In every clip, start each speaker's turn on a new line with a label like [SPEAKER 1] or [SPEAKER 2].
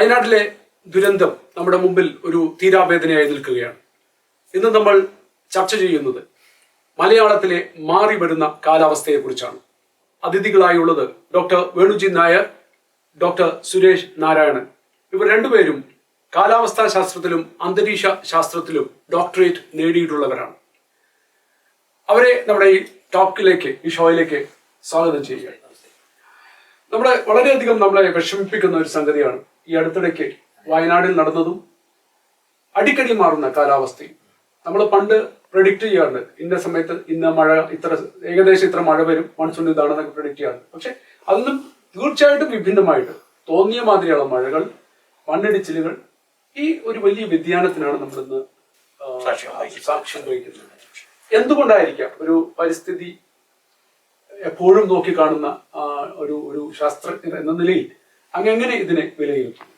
[SPEAKER 1] വയനാട്ടിലെ ദുരന്തം നമ്മുടെ മുമ്പിൽ ഒരു തീരാവേദനയായി നിൽക്കുകയാണ്. ഇന്ന് നമ്മൾ ചർച്ച ചെയ്യുന്നത് മലയാളത്തിലെ മാറി വരുന്ന കാലാവസ്ഥയെക്കുറിച്ചാണ്. അതിഥികളായുള്ളത് ഡോക്ടർ വേണുജി നായർ, ഡോക്ടർ സുരേഷ് നാരായണൻ. ഇവർ രണ്ടുപേരും കാലാവസ്ഥാ ശാസ്ത്രത്തിലും അന്തരീക്ഷ ശാസ്ത്രത്തിലും ഡോക്ടറേറ്റ് നേടിയിട്ടുള്ളവരാണ്. അവരെ നമ്മുടെ ഈ ടോക്കിലേക്ക്, ഈ ഷോയിലേക്ക് സ്വാഗതം ചെയ്യുക. വളരെയധികം നമ്മളെ വിഷമിപ്പിക്കുന്ന ഒരു സംഗതിയാണ് ഈ അടുത്തിടയ്ക്ക് വയനാട്ടിൽ നടന്നതും അടിക്കടി മാറുന്ന കാലാവസ്ഥയും. നമ്മൾ പണ്ട് പ്രെഡിക്റ്റ് ചെയ്യാറുണ്ട്, ഇന്ന സമയത്ത് ഇന്ന മഴ, ഏകദേശം ഇത്ര മഴ വരും, മൺസൂൺ ഇതാണെന്നൊക്കെ പ്രെഡിക്റ്റ് ചെയ്യാറുണ്ട്. പക്ഷെ അതിനും തീർച്ചയായിട്ടും വിഭിന്നമായിട്ട് തോന്നിയ മാതിരിയുള്ള മഴകൾ, മണ്ണിടിച്ചിലുകൾ, ഈ ഒരു വലിയ വ്യതിയാനത്തിനാണ് നമ്മളിന്ന് സാക്ഷ്യം വഹിക്കുന്നത്. എന്തുകൊണ്ടായിരിക്കാം ഒരു പരിസ്ഥിതി എപ്പോഴും നോക്കിക്കാണുന്ന ഒരു ശാസ്ത്രജ്ഞർ എന്ന നിലയിൽ അങ്ങനെ ഇതിനെ വിലയിരുത്തും?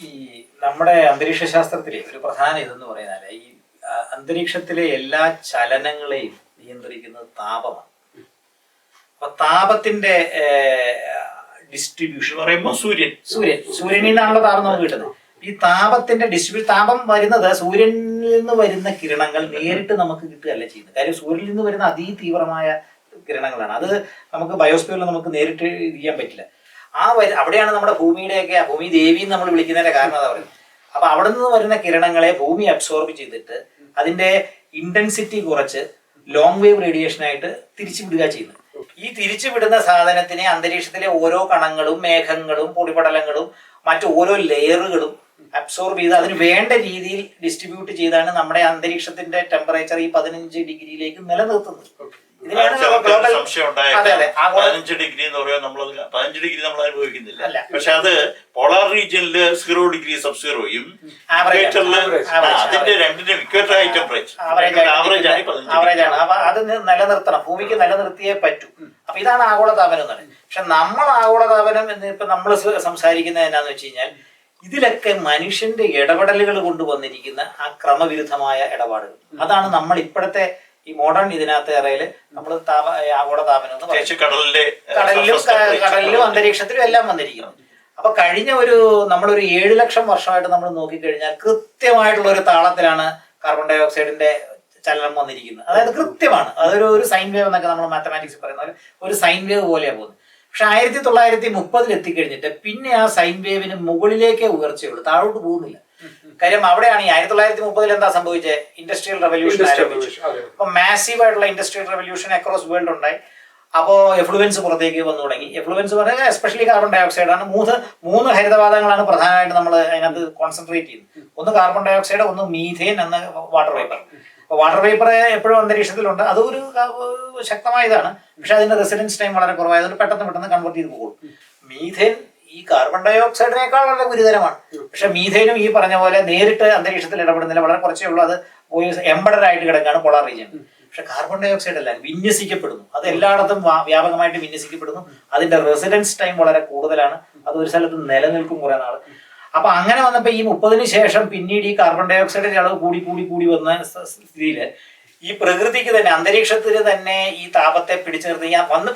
[SPEAKER 2] ഈ നമ്മുടെ അന്തരീക്ഷ ശാസ്ത്രത്തിലെ ഒരു പ്രധാന ഇതെന്ന് പറയുന്നത് ഈ അന്തരീക്ഷത്തിലെ എല്ലാ ചലനങ്ങളെയും നിയന്ത്രിക്കുന്നത് താപമാണ്. അപ്പൊ താപത്തിന്റെ ഡിസ്ട്രിബ്യൂഷൻ പറയുമ്പോൾ സൂര്യനിൽ നിന്നാണല്ലോ താപം നമുക്ക് കിട്ടുന്നത്. ഈ താപത്തിന്റെ താപം വരുന്നത് സൂര്യനിൽ നിന്ന് വരുന്ന കിരണങ്ങൾ നേരിട്ട് നമുക്ക് കിട്ടുകയല്ല ചെയ്യുന്നത്. കാര്യം സൂര്യനിൽ നിന്ന് വരുന്ന അതിതീവ്രമായ കിരണങ്ങളാണ്. അത് നമുക്ക് ബയോസ്ഫിയറിൽ നമുക്ക് നേരിട്ട് ഇത് ചെയ്യാൻ പറ്റില്ല. അവിടെയാണ് നമ്മുടെ ഭൂമിയുടെയൊക്കെ ഭൂമി ദേവി നമ്മൾ വിളിക്കുന്നതിന്റെ കാരണം അതാ പറയുന്നത്. അപ്പൊ അവിടെ നിന്ന് വരുന്ന കിരണങ്ങളെ ഭൂമി അബ്സോർബ് ചെയ്തിട്ട് അതിന്റെ ഇന്റൻസിറ്റി കുറച്ച് ലോങ് വേവ് റേഡിയേഷൻ ആയിട്ട് തിരിച്ചുവിടുക ചെയ്യുന്നത്. ഈ തിരിച്ചുവിടുന്ന സാധനത്തിനെ അന്തരീക്ഷത്തിലെ ഓരോ കണങ്ങളും മേഘങ്ങളും പൊടിപടലങ്ങളും മറ്റു ഓരോ ലെയറുകളും അബ്സോർബ് ചെയ്ത് അതിന് വേണ്ട രീതിയിൽ ഡിസ്ട്രിബ്യൂട്ട് ചെയ്താണ് നമ്മുടെ അന്തരീക്ഷത്തിന്റെ ടെമ്പറേച്ചർ ഈ 15 ഡിഗ്രിയിലേക്ക് നിലനിർത്തുന്നത്.
[SPEAKER 3] സംശയം 15 ഡിഗ്രി എന്ന് പറയുമ്പോൾ നമ്മൾ 15 ഡിഗ്രി നമ്മൾ അനുഭവിക്കുന്നില്ല. പക്ഷെ അത് പോളാർ റീജിയനില് 0 ഡിഗ്രി സബ് സീറോയും അതിന്റെ രണ്ടിന്റെ ഇക്വേറ്റർ ടെമ്പറേച്ചർ ആവറേജ് ആണ്.
[SPEAKER 2] അപ്പൊ അത് നിലനിർത്തണം, ഭൂമിക്ക് നിലനിർത്തിയേ പറ്റൂ. അപ്പൊ ഇതാണ് ആഗോളതാപനം എന്ന് പറയുന്നത്. പക്ഷെ നമ്മൾ ആഗോളതാപനം എന്ന് ഇപ്പൊ നമ്മൾ സംസാരിക്കുന്നത് എന്നാന്ന് വെച്ച് കഴിഞ്ഞാൽ ഇതിലൊക്കെ മനുഷ്യന്റെ ഇടപെടലുകൾ കൊണ്ടുവന്നിരിക്കുന്ന ആ ക്രമവിരുദ്ധമായ ഇടപാടുകൾ. അതാണ് നമ്മൾ ഇപ്പോഴത്തെ ഈ മോഡേൺ ഇതിനകത്ത് ഏറെയില് നമ്മൾ ആഗോളതാപനം എന്ന് പറയുന്നത്. കടലിലും അന്തരീക്ഷത്തിലും എല്ലാം വന്നിരിക്കുന്നു. അപ്പൊ കഴിഞ്ഞ നമ്മളൊരു 7 ലക്ഷം വർഷമായിട്ട് നമ്മൾ നോക്കിക്കഴിഞ്ഞാൽ കൃത്യമായിട്ടുള്ള ഒരു താളത്തിലാണ് കാർബൺ ഡൈ ഓക്സൈഡിന്റെ ചലനം വന്നിരിക്കുന്നത്. അതായത് കൃത്യമാണ്. അതൊരു സൈൻ വേവ് എന്നൊക്കെ നമ്മൾ മാത്തമാറ്റിക്സ് പറയുന്ന പോലെ ഒരു സൈൻ വേവ് പോലെയാണ് പോകുന്നത്. പക്ഷെ 1930 എത്തിക്കഴിഞ്ഞിട്ട് പിന്നെ ആ സൈൻ വേവിന് മുകളിലേക്കേ ഉയർച്ചയുള്ളൂ, താഴോട്ട് പോകുന്നില്ല. കാര്യം അവിടെയാണ് ഈ 1930 എന്താ സംഭവിച്ചത്? ഇൻഡസ്ട്രിയൽ റെവല്യൂഷൻ ആരംഭിച്ചു. അപ്പൊ മാസീവ് ആയിട്ടുള്ള ഇൻഡസ്ട്രിയൽ റെവല്യൂഷൻ അക്രോസ് വേൾഡ് ഉണ്ടായി. അപ്പോൾ എഫ്ലുവൻസ് പുറത്തേക്ക് വന്നു തുടങ്ങി. എഫ്ലുവൻസ് പറഞ്ഞാൽ എസ്പെഷ്യലി കാർബൺ ഡൈ ഓക്സൈഡ് ആണ്. മൂന്ന് ഹരിതവാതങ്ങളാണ് പ്രധാനമായിട്ട് നമ്മൾ അതിനകത്ത് കോൺസെൻട്രേറ്റ് ചെയ്യുന്നത്. ഒന്ന് കാർബൺ ഡൈ ഓക്സൈഡ്, ഒന്ന് മീഥേൻ, എന്ന വാട്ടർ വേപ്പർ. വാട്ടർ വേപ്പർ എപ്പോഴും അന്തരീക്ഷത്തിലുണ്ട്. അതൊരു ശക്തമായ ഇതാണ്. പക്ഷെ അതിന്റെ റെസിഡൻസ് ടൈം വളരെ കുറവായതുകൊണ്ട് പെട്ടെന്ന് കൺവേർട്ട് ചെയ്ത് പോകും. മീഥേൻ ഈ കാർബൺ ഡൈ ഓക്സൈഡിനേക്കാൾ വളരെ ഗുരുതരമാണ്. പക്ഷെ മീഥേനും ഈ പറഞ്ഞ പോലെ നേരിട്ട് അന്തരീക്ഷത്തിൽ ഇടപെടുന്നില്ല, വളരെ കുറച്ചേ ഉള്ളൂ. അത് എംബഡഡ് ആയിട്ട് കിടക്കുകയാണ് പോളാർ റീജിയൻ. പക്ഷെ കാർബൺ ഡൈ ഓക്സൈഡ് അല്ല, വിന്യസിക്കപ്പെടുന്നു. അത് എല്ലായിടത്തും വ്യാപകമായിട്ട് വിന്യസിക്കപ്പെടുന്നു. അതിന്റെ റെസിഡൻസ് ടൈം വളരെ കൂടുതലാണ്. അത് ഒരു സ്ഥലത്ത് നിലനിൽക്കും കുറെ നാള്. അപ്പൊ അങ്ങനെ വന്നപ്പോ ഈ 30-ന് ശേഷം പിന്നീട് ഈ കാർബൺ ഡൈ ഓക്സൈഡിന്റെ അളവ് കൂടി വന്ന സ്ഥിതിയില് ഈ പ്രകൃതിക്ക് തന്നെ, അന്തരീക്ഷത്തിന് തന്നെ ഈ താപത്തെ പിടിച്ചു നിർത്തി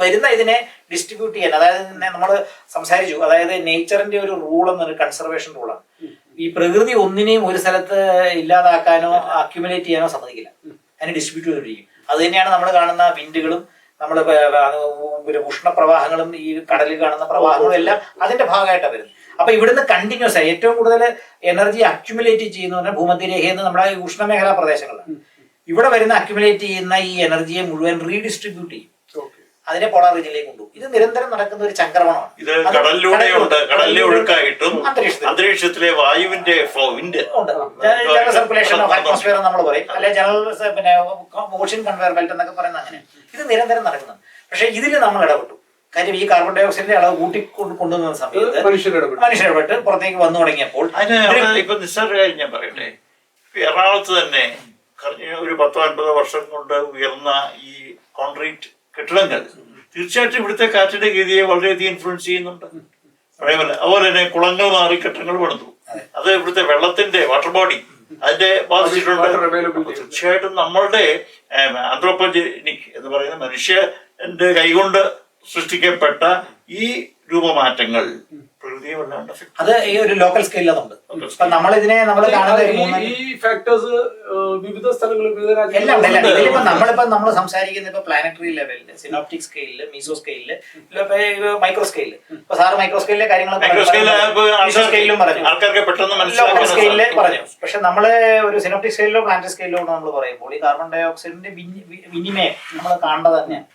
[SPEAKER 2] വരുന്ന ഇതിനെ ഡിസ്ട്രിബ്യൂട്ട് ചെയ്യാൻ, അതായത് നമ്മൾ സംസാരിച്ചു, അതായത് നേച്ചറിന്റെ ഒരു റൂൾ എന്നൊരു കൺസർവേഷൻ റൂളാണ്. ഈ പ്രകൃതി ഒന്നിനെയും ഒരു സ്ഥലത്ത് ഇല്ലാതാക്കാനോ അക്യുമുലേറ്റ് ചെയ്യാനോ സമ്മതിക്കില്ല, അതിനെ ഡിസ്ട്രിബ്യൂട്ട് ചെയ്തിരിക്കും. അത് തന്നെയാണ് നമ്മൾ കാണുന്ന വിൻഡുകളും നമ്മൾ ഉഷ്ണപ്രവാഹങ്ങളും ഈ കടലിൽ കാണുന്ന പ്രവാഹങ്ങളും എല്ലാം അതിന്റെ ഭാഗമായിട്ടാണ് വരുന്നത്. അപ്പൊ ഇവിടുന്ന് കണ്ടിന്യൂസ് ആയി ഏറ്റവും കൂടുതൽ എനർജി അക്യുമുലേറ്റ് ചെയ്യുന്ന പറഞ്ഞാൽ ഭൂമധ്യരേഖയെന്ന് നമ്മുടെ ഈ ഉഷ്ണമേഖലാ പ്രദേശങ്ങളാണ്. ഇവിടെ വരുന്ന അക്യുമുലേറ്റ് ചെയ്യുന്ന ഈ എനർജിയെ മുഴുവൻ റീഡിസ്ട്രിബ്യൂട്ട് ചെയ്യും, അതിനെ പോളാർ റീജിയനിലേക്ക് കൊണ്ടുപോകും. ഇത് നിരന്തരം നടക്കുന്ന ഒരു ചക്രമണമാണ്.
[SPEAKER 3] ഇത് കടലിലെ ഒഴുക്കായിട്ടും അന്തരീക്ഷത്തിലെ വായുവിന്റെ
[SPEAKER 2] ജനറൽ സർക്കുലേഷൻ ഓഫ് അറ്റ്മോസ്ഫിയർ നമ്മൾ പറയും, അല്ലെ ജനറൽ ഓഷ്യൻ കൺവെയർ ബെൽറ്റ് എന്നൊക്കെ പറയുന്നത്. അങ്ങനെ ഇത് നിരന്തരം നടക്കുന്നുണ്ട്. പക്ഷെ ഇതിൽ നമ്മൾ ഇടപെട്ടു. കാര്യം ഈ കാർബൺ ഡൈ ഓക്സൈഡിന്റെ അളവ് കൊണ്ടുവന്ന സമയത്ത് മനുഷ്യർ ഇടപെട്ട് പുറത്തേക്ക് വന്നു തുടങ്ങിയപ്പോൾ
[SPEAKER 3] ഇപ്പൊ നിസ്സാര കാര്യം ഞാൻ പറയട്ടെ. എറണാകുളത്ത് തന്നെ ഒരു 10-50 വർഷം കൊണ്ട് ഉയർന്ന ഈ കോൺക്രീറ്റ് കെട്ടിടങ്ങൾ തീർച്ചയായിട്ടും ഇവിടുത്തെ കാറ്റിന്റെ ഗതിയെ വളരെയധികം ഇൻഫ്ലുവൻസ് ചെയ്യുന്നുണ്ട്. അതുപോലെ തന്നെ കുളങ്ങൾ മാറി കെട്ടിടങ്ങൾ പണിതു. അത് ഇവിടുത്തെ വെള്ളത്തിന്റെ വാട്ടർ ബോഡി അതിന്റെ ബാധിച്ചിട്ടുണ്ട്. തീർച്ചയായിട്ടും നമ്മളുടെ ആന്ത്രോപോജനിക് എന്ന് പറയുന്ന മനുഷ്യന്റെ കൈകൊണ്ട് സൃഷ്ടിക്കപ്പെട്ട ഈ രൂപമാറ്റങ്ങൾ പ്രകൃതിയെ വല്ലാണ്ട് affect
[SPEAKER 2] അത് ഈ ഒരു ലോക്കൽ സ്കെയിലിൽ അതുണ്ട്. ഇപ്പൊ നമ്മളിതിനെ നമ്മൾ കാണുന്ന ഒരു
[SPEAKER 1] ഈ ഫാക്ടേഴ്സ് വിവിധ സ്ഥലങ്ങളിൽ വിവിധ
[SPEAKER 2] എല്ലാം ഉണ്ട്.
[SPEAKER 1] രാജ്യങ്ങളിൽ
[SPEAKER 2] ഇതിലിപ്പോ നമ്മൾ സംസാരിക്കുന്ന ഇപ്പൊ പ്ലാനറ്ററി ലെവലില്, സിനോപ്റ്റിക് സ്കെയിലില്, മീസോ സ്കെയിലില്, മൈക്രോ സ്കെയിലില്. ഇപ്പൊ സാറ് മൈക്രോ സ്കെയിലിലെ കാര്യങ്ങൾ സ്കെയിലും പറഞ്ഞു,
[SPEAKER 3] ആൾക്കാർക്ക് പെട്ടെന്ന്
[SPEAKER 2] ലോക്കൽ
[SPEAKER 3] മനസ്സിലാക്കാൻ
[SPEAKER 2] സ്കെയിലില് പറഞ്ഞു. പക്ഷെ നമ്മള് ഒരു സിനോപ്റ്റിക് സ്കെയിലോ പ്ലാനറ്ററി സ്കെയിലോ നമ്മൾ പറയുമ്പോൾ ഈ കാർബൺ ഡൈ ഓക്സൈഡിന്റെ വിനിമയം നമ്മൾ കാണേണ്ടത് തന്നെയാണ്.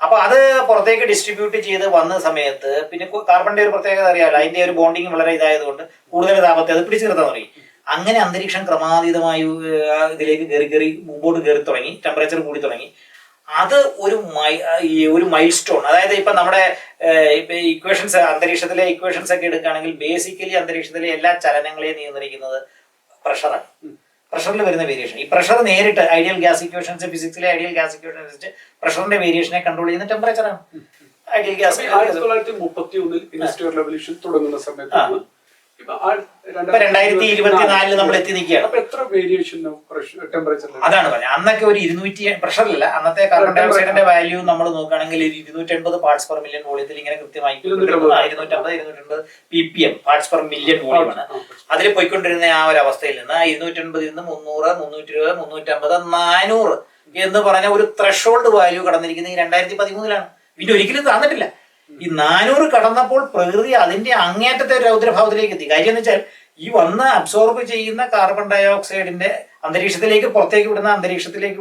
[SPEAKER 2] അപ്പൊ അത് പുറത്തേക്ക് ഡിസ്ട്രിബ്യൂട്ട് ചെയ്ത് വന്ന സമയത്ത് പിന്നെ കാർബണിന്റെ ഒരു പ്രത്യേകത അറിയാമല്ലോ, അതിന്റെ ഒരു ബോണ്ടിങ് വളരെ ഇതായതുകൊണ്ട് കൂടുതൽ താപത്തെ അത് പിടിച്ചു നിർത്താൻ തുടങ്ങി. അങ്ങനെ അന്തരീക്ഷം ക്രമാതീതമായി ഇതിലേക്ക് കയറി മുമ്പോട്ട് കയറി തുടങ്ങി, ടെമ്പറേച്ചർ കൂടി തുടങ്ങി. അത് ഒരു മൈൽ സ്റ്റോൺ. അതായത് ഇപ്പൊ നമ്മുടെ ഇപ്പൊ ഇക്വേഷൻസ്, അന്തരീക്ഷത്തിലെ ഇക്വേഷൻസ് ഒക്കെ എടുക്കുകയാണെങ്കിൽ ബേസിക്കലി അന്തരീക്ഷത്തിലെ എല്ലാ ചലനങ്ങളെയും നിയന്ത്രിക്കുന്നത് പ്രഷറാണ്. പ്രഷറിൽ വരുന്ന വേരിയേഷൻ, ഈ പ്രഷർ നേരിട്ട് ഐഡിയൽ ഗ്യാസ് ഇക്വേഷൻസ്, ഫിസിക്സിലെ ഐഡിയൽ ഗ്യാസ് ഇക്വേഷൻ അനുസരിച്ച് പ്രഷറിന്റെ വേരിയേഷനെ കൺട്രോൾ ചെയ്യുന്ന ടെമ്പറേച്ചറാണ് ഐഡിയൽ ഗ്യാസ്.
[SPEAKER 1] 1931 ഇൻഡസ്ട്രിയൽ റെവല്യൂഷൻ തുടങ്ങുന്ന സമയത്ത്
[SPEAKER 2] ഇപ്പൊ 2024 നമ്മൾ എത്തി നിൽക്കുകയാണ്.
[SPEAKER 1] അപ്പൊ എത്ര വേരിയേഷൻ ടെമ്പറേച്ചർ?
[SPEAKER 2] അതാണ് പറഞ്ഞത്. അന്നൊക്കെ ഒരു 200 പ്രഷറിലല്ല, അന്നത്തെ കാർബൺ ഡൈ ഓക്സൈഡിന്റെ വാല്യൂ നമ്മൾ നോക്കുകയാണെങ്കിൽ 280 പാർട്സ് പെർ മില്യൺ വോളിയത്തിൽ ഇങ്ങനെ കൃത്യമായി 250 ppm പാർട്സ് പെർ മില്യൺ വോളിയമാണ് അതിൽ പോയിക്കൊണ്ടിരുന്ന ആ ഒരു അവസ്ഥയിൽ നിന്ന് 280 നിന്ന് 300, 320, 350, 400 എന്ന് പറഞ്ഞ ഒരു ത്രഷോൾഡ് വാല്യൂ കടന്നിരിക്കുന്നത് ഈ 2013-ലാണ്. പിന്നെ ഒരിക്കലും താന്നിട്ടില്ല. ഈ 400 കടന്നപ്പോൾ പ്രകൃതി അതിന്റെ അങ്ങേറ്റത്തെ രൗദ്രഭാവത്തിലേക്ക് എത്തി. കാര്യം എന്ന് വെച്ചാൽ ഈ വന്ന് അബ്സോർബ് ചെയ്യുന്ന കാർബൺ ഡൈ ഓക്സൈഡിന്റെ അന്തരീക്ഷത്തിലേക്ക്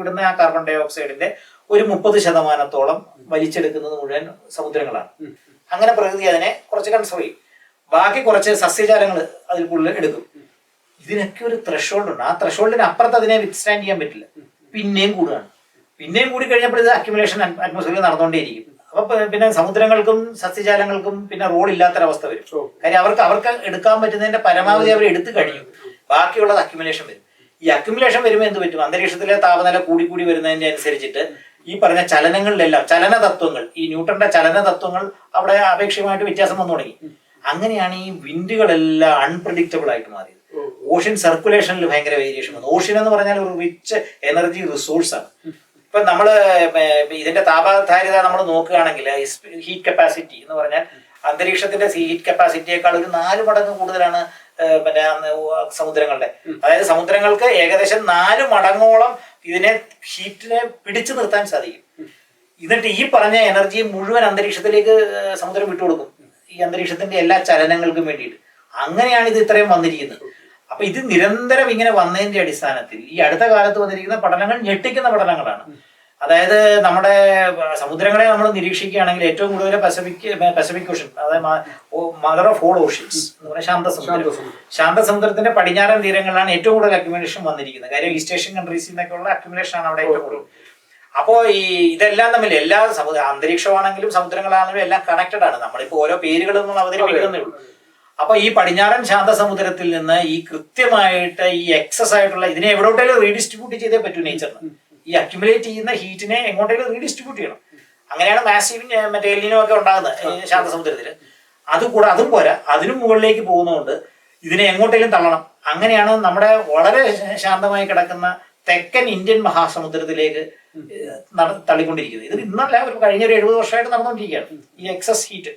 [SPEAKER 2] വിടുന്ന ആ കാർബൺ ഡൈ ഓക്സൈഡിന്റെ ഒരു 30% വലിച്ചെടുക്കുന്നത് മുഴുവൻ സമുദ്രങ്ങളാണ്. അങ്ങനെ പ്രകൃതി അതിനെ കുറച്ച് കൺസർവ് ചെയ്യും. ബാക്കി കുറച്ച് സസ്യജാലങ്ങൾ അതിൽ കൂടുതൽ എടുക്കും. ഇതിനൊക്കെ ഒരു ത്രഷോൾഡ് ഉണ്ട്. ആ ത്രഷോൾഡിന് അപ്പുറത്ത് അതിനെ വിത്ത്സ്റ്റാൻഡ് ചെയ്യാൻ പറ്റില്ല. പിന്നെയും കൂടി കഴിഞ്ഞപ്പോൾ ഇത് അക്യുമുലേഷൻ അറ്റ്മോസ്ഫിയറിൽ നടന്നുകൊണ്ടേയിരിക്കും. അപ്പൊ പിന്നെ സമുദ്രങ്ങൾക്കും സസ്യജാലങ്ങൾക്കും പിന്നെ റോൾ ഇല്ലാത്തൊരവസ്ഥ വരും. കാര്യം അവർക്ക് എടുക്കാൻ പറ്റുന്നതിന്റെ പരമാവധി അവർ എടുത്തു കഴിയും. ബാക്കിയുള്ളത് അക്യുമുലേഷൻ വരും. ഈ അക്യുമുലേഷൻ വരുമ്പോൾ എന്ത് പറ്റും? അന്തരീക്ഷത്തിലെ താപനില കൂടി വരുന്നതിന്റെ അനുസരിച്ചിട്ട് ഈ പറഞ്ഞ ചലനങ്ങളിലെല്ലാം ചലനതത്വങ്ങൾ, ഈ ന്യൂട്ടന്റെ ചലനതത്വങ്ങൾ അവിടെ അപേക്ഷികമായിട്ട് വ്യത്യാസം വന്നു തുടങ്ങി. അങ്ങനെയാണ് ഈ വിൻഡുകളെല്ലാം അൺപ്രഡിക്റ്റബിൾ ആയിട്ട് മാറിയത്. ഓഷ്യൻ സർക്കുലേഷനിൽ ഭയങ്കര വേരിയേഷൻ വന്നു. ഓഷ്യൻ എന്ന് പറഞ്ഞാൽ ഒരു റിച്ച് എനർജി റിസോഴ്സ് ആണ്. ഇപ്പൊ നമ്മള് ഇതിന്റെ താപധാരിത നമ്മൾ നോക്കുകയാണെങ്കിൽ ഹീറ്റ് കപ്പാസിറ്റി എന്ന് പറഞ്ഞാൽ അന്തരീക്ഷത്തിന്റെ ഹീറ്റ് കപ്പാസിറ്റിയേക്കാൾ ഒരു 4 മടങ്ങ് കൂടുതലാണ് പിന്നെ സമുദ്രങ്ങളുടെ. അതായത് സമുദ്രങ്ങൾക്ക് ഏകദേശം 4 മടങ്ങോളം ഇതിനെ ഹീറ്റിനെ പിടിച്ചു നിർത്താൻ സാധിക്കും. എന്നിട്ട് ഈ പറഞ്ഞ എനർജി മുഴുവൻ അന്തരീക്ഷത്തിലേക്ക് സമുദ്രം വിട്ടുകൊടുക്കും, ഈ അന്തരീക്ഷത്തിന്റെ എല്ലാ ചലനങ്ങൾക്കും വേണ്ടിയിട്ട്. അങ്ങനെയാണ് ഇത് ഇത്രയും വന്നിരിക്കുന്നത്. അപ്പൊ ഇത് നിരന്തരം ഇങ്ങനെ വന്നതിന്റെ അടിസ്ഥാനത്തിൽ ഈ അടുത്ത കാലത്ത് വന്നിരിക്കുന്ന പഠനങ്ങൾ ഞെട്ടിക്കുന്ന പഠനങ്ങളാണ്. അതായത് നമ്മുടെ സമുദ്രങ്ങളെ നമ്മൾ നിരീക്ഷിക്കുകയാണെങ്കിൽ ഏറ്റവും കൂടുതൽ പസഫിക് ഓഷൻ, അതായത് മദർ ഓഫ് ഓൾ ഓഷ്യൻസ് എന്ന് പറഞ്ഞാൽ ശാന്തസമുദ്രത്തിന്റെ പടിഞ്ഞാറൻ തീരങ്ങളിലാണ് ഏറ്റവും കൂടുതൽ അക്യുമുലേഷൻ വന്നിരിക്കുന്നത്. കാര്യം ഈസ്റ്റ് ഏഷ്യൻ കൺട്രീസിൽ നിന്നൊക്കെയുള്ള അക്യുമുലേഷൻ ആണ് അവിടെ ഏറ്റവും കൂടുതൽ. അപ്പോൾ ഈ ഇതെല്ലാം തമ്മിൽ എല്ലാ അന്തരീക്ഷമാണെങ്കിലും സമുദ്രങ്ങളാണെങ്കിലും എല്ലാം കണക്റ്റഡ് ആണ്. നമ്മളിപ്പോ ഓരോ പേരുകളൊന്നും അവതരിപ്പിക്കുന്നേ ഉള്ളൂ. അപ്പൊ ഈ പടിഞ്ഞാറൻ ശാന്തസമുദ്രത്തിൽ നിന്ന് ഈ കൃത്യമായിട്ട് ഈ എക്സസ് ആയിട്ടുള്ള ഇതിനെ എവിടോട്ടേലും റീഡിസ്ട്രിബ്യൂട്ട് ചെയ്തേ പറ്റൂ നേച്ചറിന്. ഈ അക്യുമുലേറ്റ് ചെയ്യുന്ന ഹീറ്റിനെ എങ്ങോട്ടേലും റീഡിസ്ട്രിബ്യൂട്ട് ചെയ്യണം. അങ്ങനെയാണ് മാസീവ് മറ്റേ എൽനിനോ ഒക്കെ ഉണ്ടാകുന്നത് ശാന്തസമുദ്രത്തിൽ. അതും പോരാ, അതിനും മുകളിലേക്ക് പോകുന്നതുകൊണ്ട് ഇതിനെ എങ്ങോട്ടേലും തള്ളണം. അങ്ങനെയാണ് നമ്മുടെ വളരെ ശാന്തമായി കിടക്കുന്ന തെക്കൻ ഇന്ത്യൻ മഹാസമുദ്രത്തിലേക്ക് തള്ളിക്കൊണ്ടിരിക്കുന്നത്. ഇത് ഇന്നല്ല, ഒരു കഴിഞ്ഞ ഒരു 70 വർഷമായിട്ട് നടന്നുകൊണ്ടിരിക്കുകയാണ് ഈ എക്സസ് ഹീറ്റ്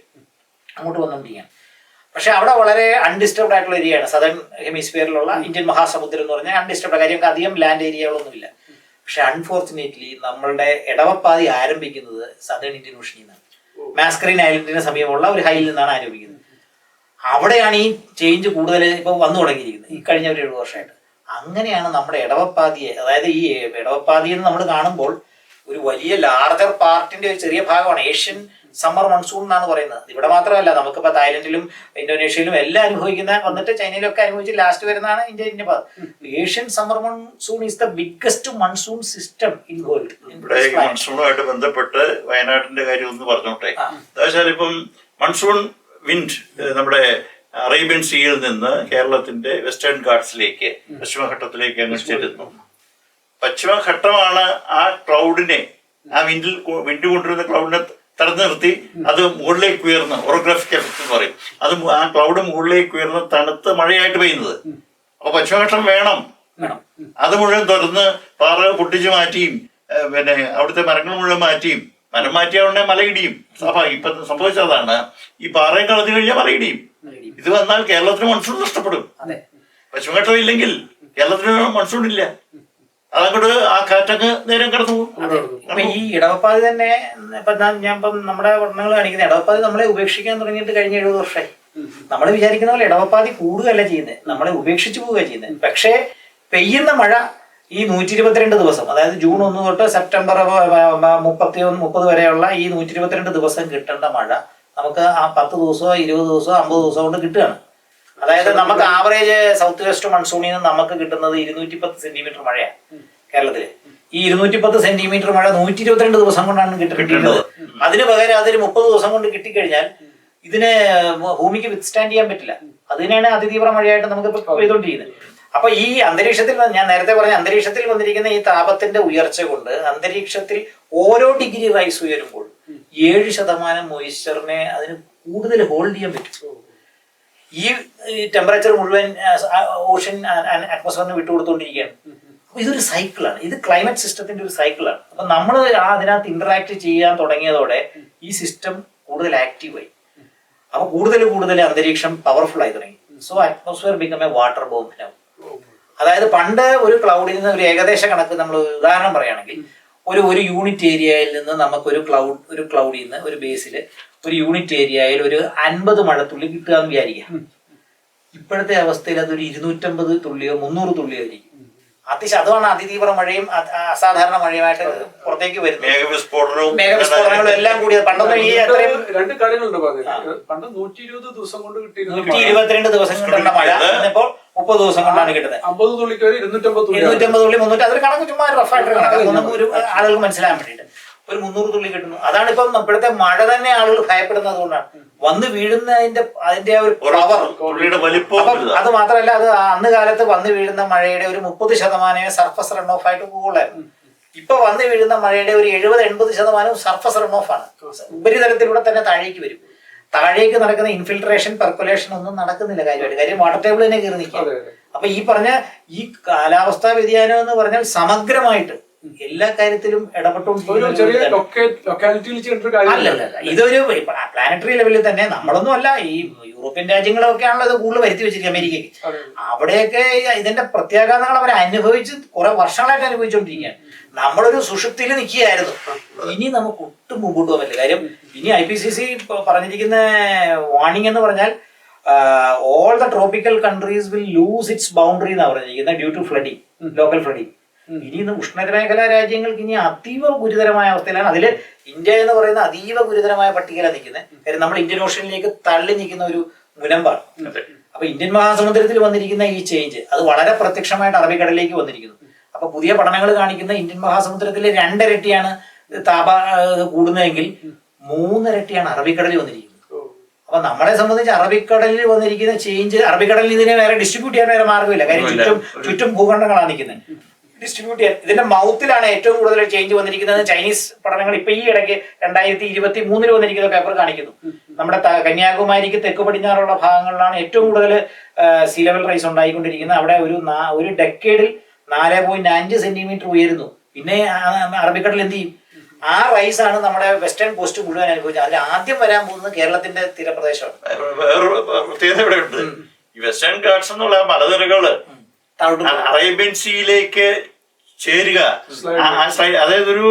[SPEAKER 2] അങ്ങോട്ട് വന്നുകൊണ്ടിരിക്കുകയാണ്. പക്ഷെ അവിടെ വളരെ അൺഡിസ്റ്റർബ്ഡ് ആയിട്ടുള്ള ഏരിയയാണ് സദേൺ ഹെമിസ്ഫിയറിലുള്ള ഇന്ത്യൻ മഹാസമുദ്രം എന്ന് പറഞ്ഞാൽ അൺഡിസ്റ്റർബ്ഡ്. കാര്യം അധികം ലാൻഡ് ഏരിയകളൊന്നുമില്ല. പക്ഷെ അൺഫോർച്ചുനേറ്റ്ലി നമ്മളുടെ ഇടവപ്പാതി ആരംഭിക്കുന്നത് സദേൺ ഇന്ത്യൻ ഓഷനിൽ നിന്നാണ്. മാസ്കറീൻ ഐലൻഡിന് സമീപമുള്ള ഒരു ഹൈലിൽ നിന്നാണ് ആരംഭിക്കുന്നത്. അവിടെയാണ് ഈ ചേഞ്ച് കൂടുതൽ ഇപ്പോൾ വന്നു തുടങ്ങിയിരിക്കുന്നത് ഈ കഴിഞ്ഞ ഒരു 70 വർഷമായിട്ട്. അങ്ങനെയാണ് നമ്മുടെ ഇടവപ്പാതിയെ, അതായത് ഈ ഇടവപ്പാതി എന്ന് നമ്മൾ കാണുമ്പോൾ ഒരു വലിയ ലാർജർ പാർട്ടിന്റെ ഒരു ചെറിയ ഭാഗമാണ് ഏഷ്യൻ സമ്മർ മൺസൂൺ എന്നാണ് പറയുന്നത്. ഇവിടെ മാത്രമല്ല, നമുക്കിപ്പോ തായ്ലൻഡിലും ഇന്തോനേഷ്യയിലും എല്ലാം വന്നിട്ട് ചൈനയിലൊക്കെ അനുഭവിച്ച് ലാസ്റ്റ് വരുന്നതാണ് ഇന്ത്യ ഭാഗം. Asian summer monsoon is the biggest monsoon system in world.
[SPEAKER 3] ഇവിടെ മൺസൂണുമായിട്ട് ബന്ധപ്പെട്ട് വയനാട്ടിന്റെ കാര്യം ഒന്ന് പറഞ്ഞോട്ടെ. അതായത് ഇപ്പം മൺസൂൺ വിൻഡ് നമ്മുടെ അറേബ്യൻ സീയിൽ നിന്ന് കേരളത്തിന്റെ വെസ്റ്റേൺ ഗാട്സിലേക്ക് പശ്ചിമഘട്ടത്തിലേക്ക് അങ്ങ് ചെല്ലുന്നു. പശ്ചിമഘട്ടമാണ് ആ ക്ലൗഡിനെ, ആ വിൻഡ് കൊണ്ടുവരുന്ന ക്ലൗഡിനെ തടഞ്ഞു നിർത്തി അത് മുകളിലേക്ക് ഉയർന്ന് ഓറോഗ്രാഫിക് എഫക്ട് എന്ന് പറയും. അത് ആ ക്ലൗഡ് മുകളിലേക്ക് ഉയർന്ന് തണുത്ത് മഴയായിട്ട് പെയ്യുന്നത്. അപ്പൊ പശ്ചിമഘട്ടം വേണം. അത് മുഴുവൻ തുറന്ന് പാറ പൊട്ടിച്ചു മാറ്റിയും പിന്നെ അവിടുത്തെ മരങ്ങൾ മുഴുവൻ മാറ്റിയും മരം മാറ്റിയ ഉടനെ മലയിടിയും. അപ്പൊ ഇപ്പൊ സംഭവിച്ചതാണ്, ഈ പാറയെ കളഞ്ഞു കഴിഞ്ഞാൽ മലയിടിയും. ഇത് വന്നാൽ കേരളത്തിന് മൺസൂൺ നഷ്ടപ്പെടും. പശ്ചിമഘട്ടം ഇല്ലെങ്കിൽ കേരളത്തിന് മൺസൂൺ ഇല്ല. അതങ്ങോട്ട് ആ കാറ്റങ്ങ് നേരം കടന്നു പോകും.
[SPEAKER 2] അപ്പൊ ഈ ഇടവപ്പാതി തന്നെ ഇപ്പം നമ്മുടെ പഠനങ്ങൾ കാണിക്കുന്ന ഇടവപ്പാതി നമ്മളെ ഉപേക്ഷിക്കാൻ തുടങ്ങിയിട്ട് കഴിഞ്ഞ 70 വർഷമായി. നമ്മൾ വിചാരിക്കുന്ന പോലെ ഇടവപ്പാതി കൂടുകയല്ല ചെയ്യുന്നത്, നമ്മളെ ഉപേക്ഷിച്ചു പോവുക ചെയ്യുന്നത്. പക്ഷേ പെയ്യുന്ന മഴ ഈ 122 ദിവസം, അതായത് ജൂൺ 1 തൊട്ട് സെപ്റ്റംബർ 30 വരെയുള്ള ഈ 122 ദിവസം കിട്ടേണ്ട മഴ നമുക്ക് ആ 10 ദിവസമോ 20 ദിവസമോ 50 ദിവസമോ കൊണ്ട് കിട്ടുകയാണ്. അതായത് നമുക്ക് ആവറേജ് സൗത്ത് വെസ്റ്റ് മൺസൂണിൽ നിന്ന് നമുക്ക് കിട്ടുന്നത് 210 സെന്റിമീറ്റർ മഴയാണ് കേരളത്തില്. ഈ 210 സെന്റിമീറ്റർ മഴ 122 ദിവസം കൊണ്ടാണ് കിട്ടുന്നത്. അതിന് പകരം അതൊരു 30 ദിവസം കൊണ്ട് കിട്ടിക്കഴിഞ്ഞാൽ ഇതിന് ഭൂമിക്ക് വിത്ത്സ്റ്റാൻഡ് ചെയ്യാൻ പറ്റില്ല. അതിനാണ് അതിതീവ്ര മഴയായിട്ട് നമുക്ക് പെയ്തുകൊണ്ടിരിക്കുന്നത്. അപ്പൊ ഈ അന്തരീക്ഷത്തിൽ, ഞാൻ നേരത്തെ പറഞ്ഞ അന്തരീക്ഷത്തിൽ വന്നിരിക്കുന്ന ഈ താപത്തിന്റെ ഉയർച്ച കൊണ്ട് അന്തരീക്ഷത്തിൽ ഓരോ ഡിഗ്രി റൈസ് ഉയരുമ്പോൾ 7% മോയിസ്ചറിനെ അതിന് കൂടുതൽ ഹോൾഡ് ചെയ്യാൻ പറ്റും. ഈ ടെമ്പറേച്ചർ മുഴുവൻ ഓഷൻ അറ്റ്മോസ്ഫിയറിന് വിട്ടുകൊടുത്തുകൊണ്ടിരിക്കുകയാണ്. അപ്പൊ ഇതൊരു സൈക്കിളാണ്, ഇത് ക്ലൈമറ്റ് സിസ്റ്റത്തിന്റെ ഒരു സൈക്കിളാണ്. അപ്പൊ നമ്മൾ അതിനകത്ത് ഇന്ററാക്ട് ചെയ്യാൻ തുടങ്ങിയതോടെ ഈ സിസ്റ്റം കൂടുതൽ ആക്റ്റീവായി. അപ്പൊ കൂടുതൽ അന്തരീക്ഷം പവർഫുൾ ആയി തുടങ്ങി. So atmosphere become A water bomb now. അതായത് പണ്ട് ഒരു ക്ലൗഡിൽ നിന്ന് ഒരു ഏകദേശ കണക്ക് നമ്മൾ ഉദാഹരണം പറയുകയാണെങ്കിൽ ഒരു യൂണിറ്റ് ഏരിയയിൽ നിന്ന് നമുക്ക് ഒരു ക്ലൗഡിൽ നിന്ന് ഒരു ബേസിൽ ഒരു യൂണിറ്റ് ഏരിയയിൽ ഒരു 50 മഴത്തുള്ളി കിട്ടുക എന്ന് വിചാരിക്കാം. ഇപ്പോഴത്തെ അവസ്ഥയിൽ അതൊരു 250 തുള്ളിയോ 300 തുള്ളിയോ ആയിരിക്കും. അതാണ് അതിതീവ്ര മഴയും അസാധാരണ മഴയുമായിട്ട് പുറത്തേക്ക് വരുന്നത്. മേഘവിസ്ഫോടനങ്ങളും എല്ലാം കൂടി. പണ്ടൊന്നും ഈ അത്രയും
[SPEAKER 1] 2 കാര്യങ്ങളുണ്ട് പറഞ്ഞത്. പണ്ട് 120 ദിവസം കൊണ്ട് കിട്ടിയിരുന്ന
[SPEAKER 2] 122 ദിവസം കൊണ്ടുള്ള മഴ ഇന്നിപ്പോൾ 30 ദിവസം കൊണ്ടാണ് കിട്ടുന്നത്.
[SPEAKER 1] 50 തുള്ളിക്ക് വരെ 250 തുള്ളി,
[SPEAKER 2] 300. അതൊരു കണക്ക് ചുമ്മാ റഫായിട്ട് കണക്ക് ഒരു ആളുകൾക്ക് മനസ്സിലാൻ വേണ്ടിയിട്ട് ഒരു 300 തുള്ളി കിട്ടുന്നു. അതാണ് ഇപ്പം ഇപ്പോഴത്തെ മഴ തന്നെ ആളുകൾ ഭയപ്പെടുന്നത് കൊണ്ടാണ്. വന്ന് വീഴുന്നതിന്റെ ഒരു പവർ. അത് മാത്രമല്ല, അത് അന്ന് കാലത്ത് വന്ന് വീഴുന്ന മഴയുടെ ഒരു 30% സർഫസ് റൺ ഓഫ് ആയിട്ട് പോകുള്ളായിരുന്നു. ഇപ്പൊ വന്ന് വീഴുന്ന മഴയുടെ ഒരു 70-80% സർഫസ് റൺ ഓഫ് ആണ്. ഉപരിതലത്തിലൂടെ തന്നെ താഴേക്ക് വരും. താഴേക്ക് നടക്കുന്ന ഇൻഫിൽട്രേഷൻ പെർക്കുലേഷൻ ഒന്നും നടക്കുന്നില്ല കാര്യമായിട്ട്. കാര്യം വാട്ടർ ടേബിൾ തന്നെ കയറി നിൽക്കുക. അപ്പൊ ഈ പറഞ്ഞ ഈ കാലാവസ്ഥാ വ്യതിയാനം എന്ന് പറഞ്ഞാൽ സമഗ്രമായിട്ട് എല്ലാ കാര്യത്തിലും അല്ലല്ല. ഇതൊരു പ്ലാനറ്ററി ലെവലിൽ തന്നെ നമ്മളൊന്നും അല്ല, ഈ യൂറോപ്യൻ രാജ്യങ്ങളൊക്കെ ആണല്ലോ ഇത് കൂടുതൽ വരുത്തി വെച്ചിരിക്കുക. അമേരിക്കയ്ക്ക് അവിടെയൊക്കെ ഇതിന്റെ പ്രത്യാഘാതങ്ങൾ അവർ അനുഭവിച്ച് കുറെ വർഷങ്ങളായിട്ട് അനുഭവിച്ചുകൊണ്ടിരിക്കുകയാണ്. നമ്മളൊരു സുഷുപ്തിയിൽ നിൽക്കുകയായിരുന്നു. ഇനി നമുക്ക് ഒട്ടും മുമ്പോട്ട് പോകാൻ പറ്റില്ല. കാര്യം ഇനി IPCC പറഞ്ഞിരിക്കുന്ന വാർണിംഗ് എന്ന് പറഞ്ഞാൽ all the tropical countries will lose its boundary എന്നാണ് പറഞ്ഞിരിക്കുന്നത് due to flooding, local flooding. ഇനി ഇന്ന് ഉഷ്ണമേഖലാ രാജ്യങ്ങൾക്ക് ഇനി അതീവ ഗുരുതരമായ അവസ്ഥയിലാണ്. അതിൽ ഇന്ത്യ എന്ന് പറയുന്ന അതീവ ഗുരുതരമായ പട്ടികയിലാണ് നിൽക്കുന്നത്. കാര്യം നമ്മൾ ഇന്ത്യൻ ഓഷനിലേക്ക് തള്ളി നിൽക്കുന്ന ഒരു മുനമ്പാണ്. അപ്പൊ ഇന്ത്യൻ മഹാസമുദ്രത്തിൽ വന്നിരിക്കുന്ന ഈ ചേഞ്ച് അത് വളരെ പ്രത്യക്ഷമായിട്ട് അറബിക്കടലിലേക്ക് വന്നിരിക്കുന്നു. അപ്പൊ പുതിയ പഠനങ്ങൾ കാണിക്കുന്ന ഇന്ത്യൻ മഹാസമുദ്രത്തിൽ 2 ഇരട്ടിയാണ് താപ കൂടുന്നതെങ്കിൽ 3 ഇരട്ടിയാണ് അറബിക്കടലിൽ വന്നിരിക്കുന്നത്. അപ്പൊ നമ്മളെ സംബന്ധിച്ച് അറബിക്കടലിൽ വന്നിരിക്കുന്ന ചേഞ്ച്, അറബിക്കടലിൽ ഇതിനെ വേറെ ഡിസ്ട്രിബ്യൂട്ട് ചെയ്യാൻ വേറെ മാർഗ്ഗമില്ല. കാര്യം ചുറ്റും ഭൂഖണ്ഡങ്ങളാണ് നിൽക്കുന്നത്. ഡിസ്ട്രിബ്യൂട്ട് ചെയ്യാൻ ഇതിന്റെ മൗത്തിലാണ് ഏറ്റവും കൂടുതൽ ചേഞ്ച് വന്നിരിക്കുന്നത്. ചൈനീസ് പഠനങ്ങൾ ഇപ്പൊ ഈ ഇടയ്ക്ക് 2023 വന്നിരിക്കുന്ന പേപ്പർ കാണിക്കുന്നു. നമ്മുടെ കന്യാകുമാരിക്ക് തെക്ക് പടിഞ്ഞാറുള്ള ഭാഗങ്ങളിലാണ് ഏറ്റവും കൂടുതൽ സീ ലെവൽ റൈസ് ഉണ്ടായിക്കൊണ്ടിരിക്കുന്നത്. അവിടെ ഒരു ഡെക്കേഡിൽ 4.5 സെന്റിമീറ്റർ ഉയരുന്നു. പിന്നെ അറബിക്കടൽ എന്ത് ചെയ്യും? ആ റൈസ് ആണ് നമ്മുടെ വെസ്റ്റേൺ കോസ്റ്റ് മുഴുവൻ അനുഭവിച്ചത്. അതിൽ ആദ്യം വരാൻ പോകുന്നത് കേരളത്തിന്റെ തീരപ്രദേശമാണ്.
[SPEAKER 3] വേറൊരു പ്രത്യേകത ഇവിടെ ഉണ്ട്. ഈ വെസ്റ്റേൺ ഗാട്സ് എന്നുള്ള മലനിരകള് അറേബ്യൻ സീയിലേക്ക് ചേരുക, അതായത് ഒരു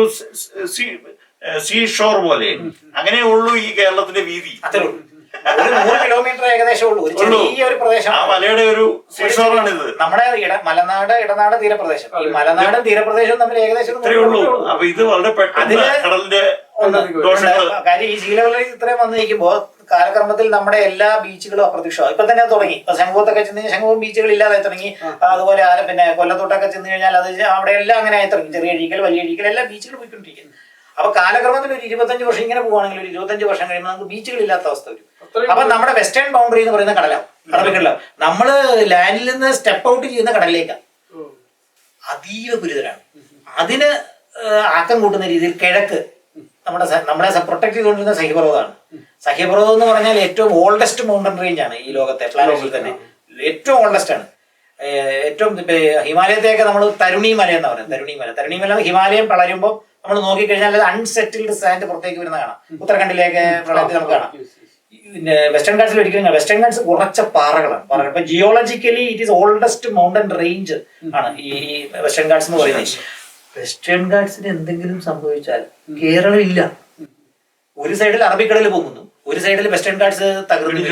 [SPEAKER 3] സീ ഷോർ പോലെ അങ്ങനെ ഉള്ളൂ ഈ കേരളത്തിന്റെ വീതി.
[SPEAKER 2] 100 കിലോമീറ്റർ ഏകദേശം ഉള്ളൂ. ഒരു ചെറിയൊരു പ്രദേശം.
[SPEAKER 3] ആ മലയുടെ ഒരു സീഷോറാണിത്.
[SPEAKER 2] നമ്മുടെ മലനാട് ഇടനാട് തീരപ്രദേശം, ഈ മലനാടും തീരപ്രദേശവും തമ്മിൽ ഏകദേശം
[SPEAKER 3] ഉള്ളൂ. അപ്പൊ ഇത് വളരെ പെട്ടെന്ന് കടലിന്റെ
[SPEAKER 2] കാര്യം ഈ സീ ലെവലിൽ ഇത്രയും വന്നു നിൽക്കുമ്പോൾ കാലക്രമത്തിൽ നമ്മുടെ എല്ലാ ബീച്ചുകളും അപ്രത്യക്ഷമാവും. ഇപ്പൊ തന്നെ തുടങ്ങി. ഇപ്പൊ ശംഖുത്തൊക്കെ ചെന്ന് കഴിഞ്ഞാൽ ശംഖുവും ബീച്ചുകൾ ഇല്ലാതായി തുടങ്ങി. അതുപോലെ പിന്നെ കൊല്ലത്തോട്ടൊക്കെ ചെന്ന് കഴിഞ്ഞാൽ അത് അവിടെ എല്ലാം അങ്ങനെ ആയി തുടങ്ങി. ചെറിയ അഴീക്കൽ, വലിയ അഴീക്കൽ എല്ലാ ബീച്ചുകൾ പോയിക്കൊണ്ടിരിക്കുന്നു. അപ്പൊ കാലക്രമത്തിൽ ഒരു 25 വർഷം ഇങ്ങനെ പോവുകയാണെങ്കിൽ ഒരു 25 വർഷം കഴിയുമ്പോൾ നമുക്ക് ബീച്ചുകൾ ഇല്ലാത്ത അവസ്ഥ വരും. അപ്പൊ നമ്മുടെ വെസ്റ്റേൺ ബൗണ്ടറി എന്ന് പറയുന്ന കടലാവും, അറബിക്കടലാവും. നമ്മള് ലാൻഡിൽ നിന്ന് സ്റ്റെപ്പ് ഔട്ട് ചെയ്യുന്ന കടലിലേക്കാണ്. അതീവ ഗുരുതരാണ്. അതിന് ആക്കം കൂട്ടുന്ന രീതിയിൽ കിഴക്ക് നമ്മളെ പ്രൊട്ടക്ട് ചെയ്തുകൊണ്ടിരുന്ന സഹ്യപർവ്വതമാണ്. സഹ്യപർവ്വതം എന്ന് പറഞ്ഞാൽ ഏറ്റവും ഓൾഡസ്റ്റ് മൗണ്ടൻ റേഞ്ച് ആണ് ഈ ലോകത്തെ. പ്ലാനറ്റിൽ തന്നെ ഏറ്റവും ഓൾഡസ്റ്റ് ആണ്. ഏറ്റവും ഇപ്പൊ ഹിമാലയത്തെയൊക്കെ നമ്മൾ തരുണി മല എന്ന് പറയുന്നത്. തരുണി മല ഹിമാലയം വളരുമ്പോൾ നമ്മൾ നോക്കിക്കഴിഞ്ഞാൽ അത് അൺസെറ്റിൽഡ് സാൻഡ് പുറത്തേക്ക് വരുന്ന കാണാം. ഉത്തരാഖണ്ഡിലേക്ക് പ്രളയത്തിൽ നമുക്ക് കാണാം. പിന്നെ വെസ്റ്റേൺ ഗാട്സിൽ ഒരിക്കലും വെസ്റ്റേൺ ഗാട്സ് ഉറച്ച പാറകളാണ്. ഇപ്പൊ geologically it is oldest mountain range ആണ് ഈ വെസ്റ്റേൺ ഗാട്സ് എന്ന് പറയുന്നത്. വെസ്റ്റേൺ ഗാട്സിന് എന്തെങ്കിലും സംഭവിച്ചാൽ കേരളം ഇല്ല. ഒരു സൈഡിൽ അറബിക്കടൽ പോകുന്നു, ഒരു സൈഡിൽ വെസ്റ്റേൺ ഗാട്സ് തകർന്നു.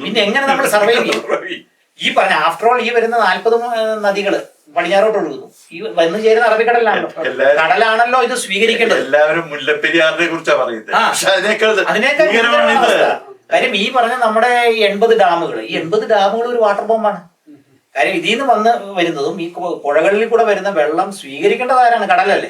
[SPEAKER 2] പിന്നെ എങ്ങനെ നമ്മൾ സർവൈവ് ചെയ്യും? ഈ പറഞ്ഞ ആഫ്റ്റർ ഓൾ ഈ വരുന്ന 40 നദികള് പടിഞ്ഞാറോട്ട് ഒഴുകുന്നു. ഈ വന്നു ചേരുന്ന അറബിക്കടലാണല്ലോ, കടലാണല്ലോ ഇത് സ്വീകരിക്കേണ്ടത്.
[SPEAKER 3] എല്ലാവരും മുല്ലപ്പെരിയാറിനെ കുറിച്ചാണ് പറയുന്നത്.
[SPEAKER 2] അതിനേക്കാൾ കാര്യം ഈ പറഞ്ഞ നമ്മുടെ 80 ഡാമുകൾ, ഈ 80 ഡാമുകൾ ഒരു വാട്ടർ ബോംബാണ്. കാര്യം ഇതിൽ നിന്ന് വരുന്നതും ഈ പുഴകളിൽ കൂടെ വരുന്ന വെള്ളം സ്വീകരിക്കേണ്ടത് ആരാണ്? കടലല്ലേ.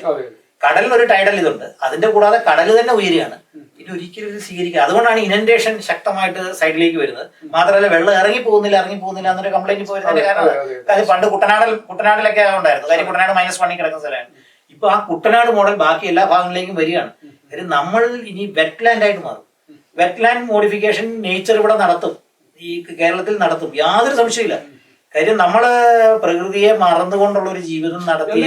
[SPEAKER 2] കടലിനൊരു ടൈഡൽ ഇതുണ്ട്. അതിന്റെ കൂടാതെ കടൽ തന്നെ ഉയരുകയാണ്. ഇത് ഒരിക്കലും ഇത് സ്വീകരിക്കുക. അതുകൊണ്ടാണ് ഇനന്റേഷൻ ശക്തമായിട്ട് സൈഡിലേക്ക് വരുന്നത്. മാത്രമല്ല വെള്ളം ഇറങ്ങി പോകുന്നില്ല എന്നൊരു കംപ്ലൈന്റ് പോയിരുന്നതിന്റെ കാരണം കാര്യം പണ്ട് കുട്ടനാടിലൊക്കെ ഉണ്ടായിരുന്നു. കാര്യം കുട്ടനാട് -1 കിടക്കുന്ന സ്ഥലമാണ്. ഇപ്പൊ ആ കുട്ടനാട് മോഡൽ ബാക്കി എല്ലാ ഭാഗങ്ങളിലേക്കും വരികയാണ്. കാര്യം നമ്മൾ ഇനി വെറ്റ്ലാൻഡ് ആയിട്ട് മാറും. വെറ്റ്ലാൻഡ് മോഡിഫിക്കേഷൻ നേച്ചർ ഇവിടെ നടത്തും, ഈ കേരളത്തിൽ നടത്തും, യാതൊരു സംശയമില്ല. കാര്യം നമ്മള് പ്രകൃതിയെ മറന്നുകൊണ്ടുള്ള ഒരു ജീവിതം നടത്തി.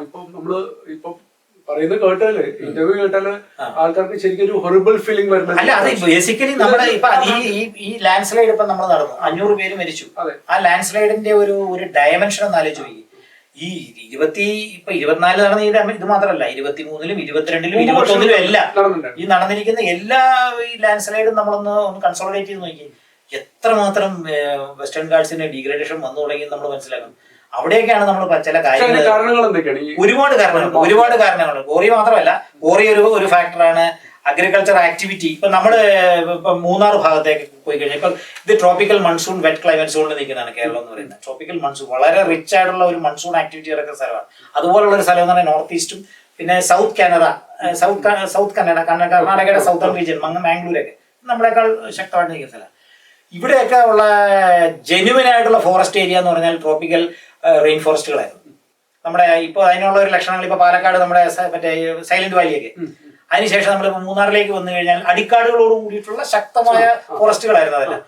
[SPEAKER 1] ഇപ്പൊ നമ്മള് ഇപ്പൊ പറയുന്നത് കേട്ടാല്, ഇന്റർവ്യൂ കേട്ടാല് ആൾക്കാർക്ക് ശരിക്കും ഒരു ഹൊറിബിൾ ഫീലിംഗ് വരുന്നത്.
[SPEAKER 2] അല്ല, അത് ബേസിക്കലി നമ്മുടെ ഇപ്പൊ ഈ ലാൻഡ് സ്ലൈഡ് ഇപ്പൊ നമ്മൾ നടന്നു, 500 പേര് മരിച്ചു. ആ ലാൻഡ് സ്ലൈഡിന്റെ ഒരു ഡയമെൻഷൻ ഒന്ന് ആലോചിച്ച് പോയി. ഈ 24 നടന്ന ഇത് മാത്രമല്ല, 23-ലും 22-ലും 21-ലും എല്ലാം ഈ നടന്നിരിക്കുന്ന എല്ലാ ഈ ലാൻഡ് സ്ലൈഡും നമ്മളൊന്ന് കൺസോളിഡേറ്റ് ചെയ്ത് നോക്കി. എത്രമാത്രം വെസ്റ്റേൺ ഗാട്സിന്റെ ഡീഗ്രേഡേഷൻ വന്നു തുടങ്ങി നമ്മൾ മനസ്സിലാക്കണം. അവിടെയൊക്കെയാണ് നമ്മൾ ചില കാര്യങ്ങൾ, ഒരുപാട് കാരണങ്ങൾ. കോറി മാത്രമല്ല, കോറി ഒരു ഫാക്ടറാണ്. അഗ്രികൾച്ചർ ആക്ടിവിറ്റി, ഇപ്പൊ നമ്മള് ഇപ്പൊ മൂന്നാർ ഭാഗത്തേക്ക് പോയി കഴിഞ്ഞാൽ ഇപ്പൊ ഇത് ട്രോപ്പിക്കൽ മൺസൂൺ വെറ്റ് ക്ലൈമറ്റ് സോണിൽ നിൽക്കുന്നതാണ് കേരളം എന്ന് പറയുന്നത്. ട്രോപ്പിക്കൽ മൺസൂൺ വളരെ റിച്ച് ആയിട്ടുള്ള ഒരു മൺസൂൺ ആക്ടിവിറ്റി നടക്കുന്ന സ്ഥലമാണ്. അതുപോലുള്ള ഒരു സ്ഥലം എന്ന് പറഞ്ഞാൽ നോർത്ത് ഈസ്റ്റും പിന്നെ സൗത്ത് കന്നഡ കർണാടകയുടെ സൗത്തേൺ റീജിയൻ മാംഗ്ലൂരൊക്കെ നമ്മളെക്കാൾ ശക്തമായിട്ട് നിൽക്കുന്ന സ്ഥലം. ഇവിടെയൊക്കെ ഉള്ള ജെന്യുവൻ ആയിട്ടുള്ള ഫോറസ്റ്റ് ഏരിയ എന്ന് പറഞ്ഞാൽ ട്രോപ്പിക്കൽ റെയിൻ ഫോറസ്റ്റുകളായിരുന്നു. നമ്മുടെ ഇപ്പൊ അതിനുള്ള ഒരു ലക്ഷണങ്ങൾ ഇപ്പൊ പാലക്കാട് നമ്മുടെ മറ്റേ സൈലന്റ് വാലിയൊക്കെ. അതിനുശേഷം നമ്മൾ മൂന്നാറിലേക്ക് വന്നു കഴിഞ്ഞാൽ അടിക്കാടുകളോട് കൂടിയിട്ടുള്ള ശക്തമായ ഫോറസ്റ്റുകളായിരുന്നു അതെല്ലാം.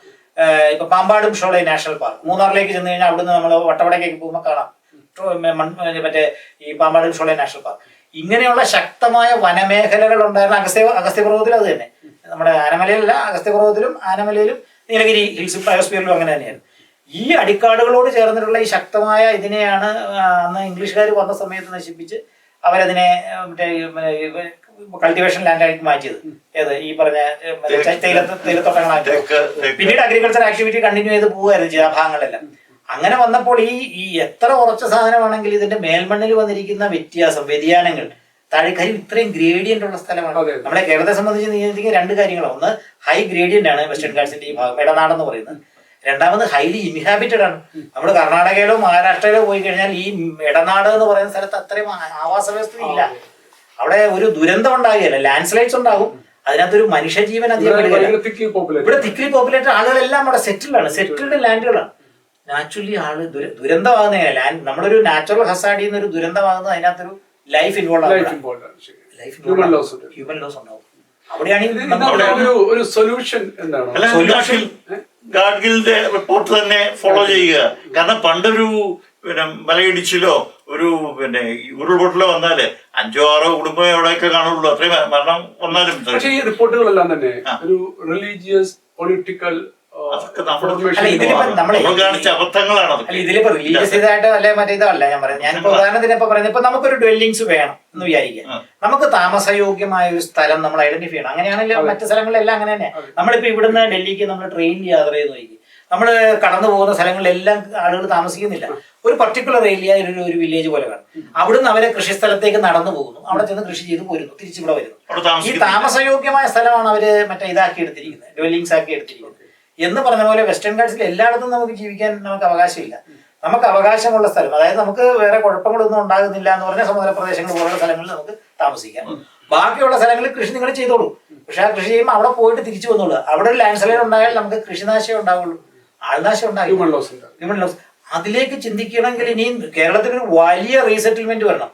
[SPEAKER 2] ഇപ്പൊ പാമ്പാടും ഷോളെ നാഷണൽ പാർക്ക്. മൂന്നാറിലേക്ക് ചെന്ന് കഴിഞ്ഞാൽ അവിടുന്ന് നമ്മൾ വട്ടവടക്കേക്ക് പോകുമ്പോൾ കാണാം മറ്റേ ഈ പാമ്പാടും ഷോളെ നാഷണൽ പാർക്ക്. ഇങ്ങനെയുള്ള ശക്തമായ വനമേഖലകൾ ഉണ്ടായിരുന്ന അഗസ്ത്യപർവ്വതത്തിൽ അത് തന്നെ. നമ്മുടെ ആനമലയിലല്ല, അഗസ്ത്യപർവ്വതത്തിലും ആനമലയിലും നീലഗിരി ഹിൽസ് ബയോസ്ഫിയറിലും അങ്ങനെ തന്നെയായിരുന്നു. ഈ അടിക്കാടുകളോട് ചേർന്നിട്ടുള്ള ഈ ശക്തമായ ഇതിനെയാണ് അന്ന് ഇംഗ്ലീഷുകാർ വന്ന സമയത്ത് നശിപ്പിച്ച് അവരതിനെ മറ്റേ കൾട്ടിവേഷൻ ലാൻഡായിട്ട് മാറ്റിയത്. ഏത് ഈ പറഞ്ഞ തേയിലത്തോട്ടങ്ങളാക്കി. പിന്നീട് അഗ്രികൾച്ചർ ആക്ടിവിറ്റി കണ്ടിന്യൂ ചെയ്ത് പോവുകയായിരുന്നു ചെയ്ത ഭാഗങ്ങളെല്ലാം. അങ്ങനെ വന്നപ്പോൾ ഈ എത്ര ഉറച്ച സാധനമാണെങ്കിൽ ഇതിന്റെ മേൽമണ്ണിൽ വന്നിരിക്കുന്ന വ്യതിയാനങ്ങൾ താഴെക്കാരി ഇത്രയും ഗ്രേഡിയന്റ് ഉള്ള സ്ഥലമാണ്. നമ്മുടെ കേരളത്തെ സംബന്ധിച്ച് നീതിക്ക് 2 കാര്യങ്ങളാണ്. ഒന്ന്, ഹൈ ഗ്രേഡിയന്റ് ആണ് വെസ്റ്റേൺ ഗാട്സിന്റെ ഈ ഭാഗം, ഇടനാടെന്ന് പറയുന്നത്. രണ്ടാമത് ഹൈലി ഇൻഹാബിറ്റഡ് ആണ്. നമ്മൾ കർണാടകയിലോ മഹാരാഷ്ട്രയിലോ പോയി കഴിഞ്ഞാൽ ഈ ഇടനാട് എന്ന് പറയുന്ന സ്ഥലത്ത് അത്രയും ആവാസ വ്യവസ്ഥ ഇല്ല. അവിടെ ഒരു ദുരന്തം ഉണ്ടാകുകയല്ല, ലാൻഡ് സ്ലൈഡ്സ് ഉണ്ടാകും, അതിനകത്തൊരു മനുഷ്യജീവൻ അധികം. ഇവിടെ തിക്ലി പോപ്പുലേറ്റഡ് ആളുകളെല്ലാം അവിടെ സെറ്റിൽഡ് ലാൻഡുകളാണ്. നാച്ചുറലി ആള് ദുരന്തമാകുന്ന എങ്ങനെ ലാൻഡ് നമ്മളൊരു നാച്ചുറൽ ഹസാഡിൽ നിന്ന് ഒരു ദുരന്തമാകുന്നത് അതിനകത്തൊരു ലൈഫ് ഇൻവോൾവ് ഹ്യൂമൻ ലോസ് ഉണ്ടാവും. അവിടെയാണ്
[SPEAKER 1] ഒരു സൊല്യൂഷൻ എന്താണ്?
[SPEAKER 3] സൊല്യൂഷൻ ഗാഡ്ഗിലിന്റെ റിപ്പോർട്ട് തന്നെ ഫോളോ ചെയ്യുക. കാരണം പണ്ടൊരു മലയിടിച്ചിലോ ഒരു ഉരുൾപൊട്ടലോ വന്നാല് 5-6 കുടുംബമേ അവിടെയൊക്കെ കാണുള്ളൂ. അത്രയും മരണം വന്നാലും.
[SPEAKER 1] പക്ഷേ ഈ റിപ്പോർട്ടുകളെല്ലാം തന്നെ ഒരു റിലീജിയസ് പൊളിറ്റിക്കൽ
[SPEAKER 2] ഇതിലിപ്പോ റിലീജിയസ് ഇതായിട്ട് അല്ലെ മറ്റേ ഇതല്ല ഞാൻ പറയുന്നത്. ഞാനിപ്പോ ഉദാഹരണത്തിന് ഇപ്പൊ പറയുന്നത്, ഇപ്പൊ നമുക്കൊരു ഡ്വെല്ലിങ്സ് വേണം എന്ന് വിചാരിക്കുക. നമുക്ക് താമസയോഗ്യമായ ഒരു സ്ഥലം നമ്മൾ ഐഡന്റിഫൈ ചെയ്യണം. അങ്ങനെയാണെങ്കിൽ മറ്റു സ്ഥലങ്ങളിലെല്ലാം അങ്ങനെ തന്നെ. നമ്മളിപ്പോ ഇവിടുന്ന് ഡൽഹിക്ക് നമ്മൾ ട്രെയിനിൽ യാത്ര ചെയ്ത് നോക്കി, നമ്മൾ കടന്നു പോകുന്ന സ്ഥലങ്ങളിലെല്ലാം ആളുകൾ താമസിക്കുന്നില്ല. ഒരു പർട്ടിക്കുലർ ഏരിയ ഒരു വില്ലേജ് പോലെ കാണും. അവിടുന്ന് അവരെ കൃഷിസ്ഥലത്തേക്ക് നടന്നു പോകുന്നു, അവിടെ ചെന്ന് കൃഷി ചെയ്ത് പോരുന്നു, തിരിച്ചിവിടെ വരുന്നു. ഈ താമസയോഗ്യമായ സ്ഥലമാണ് അവര് മറ്റേ ഇതാക്കി എടുത്തിരിക്കുന്നത്, ഡ്വെല്ലിങ്സ് ആക്കി എടുത്തിരിക്കുന്നത്. എന്ന് പറഞ്ഞ പോലെ വെസ്റ്റേൺ ഗാട്സിൽ എല്ലായിടത്തും നമുക്ക് ജീവിക്കാൻ നമുക്ക് അവകാശമില്ല. നമുക്ക് അവകാശമുള്ള സ്ഥലം, അതായത് നമുക്ക് വേറെ കുഴപ്പങ്ങളൊന്നും ഉണ്ടാകുന്നില്ല എന്ന് പറഞ്ഞ സമുദ്ര പ്രദേശങ്ങൾ പോലുള്ള സ്ഥലങ്ങളിൽ നമുക്ക് താമസിക്കാം. ബാക്കിയുള്ള സ്ഥലങ്ങളിൽ കൃഷി നിങ്ങൾ ചെയ്തോളൂ. പക്ഷെ ആ കൃഷി ചെയ്യുമ്പോൾ അവിടെ പോയിട്ട് തിരിച്ചു വന്നോളൂ. അവിടെ ഒരു ലാൻഡ് സ്ലൈഡ് ഉണ്ടായാൽ നമുക്ക് കൃഷിനാശം ഉണ്ടാവുള്ളൂ, ആൾനാശം ഉണ്ടാകും, ഹ്യൂമൻ ലോസ്. അതിലേക്ക് ചിന്തിക്കണമെങ്കിൽ ഇനിയും കേരളത്തിൽ ഒരു വലിയ റീസെറ്റിൽമെന്റ് വരണം.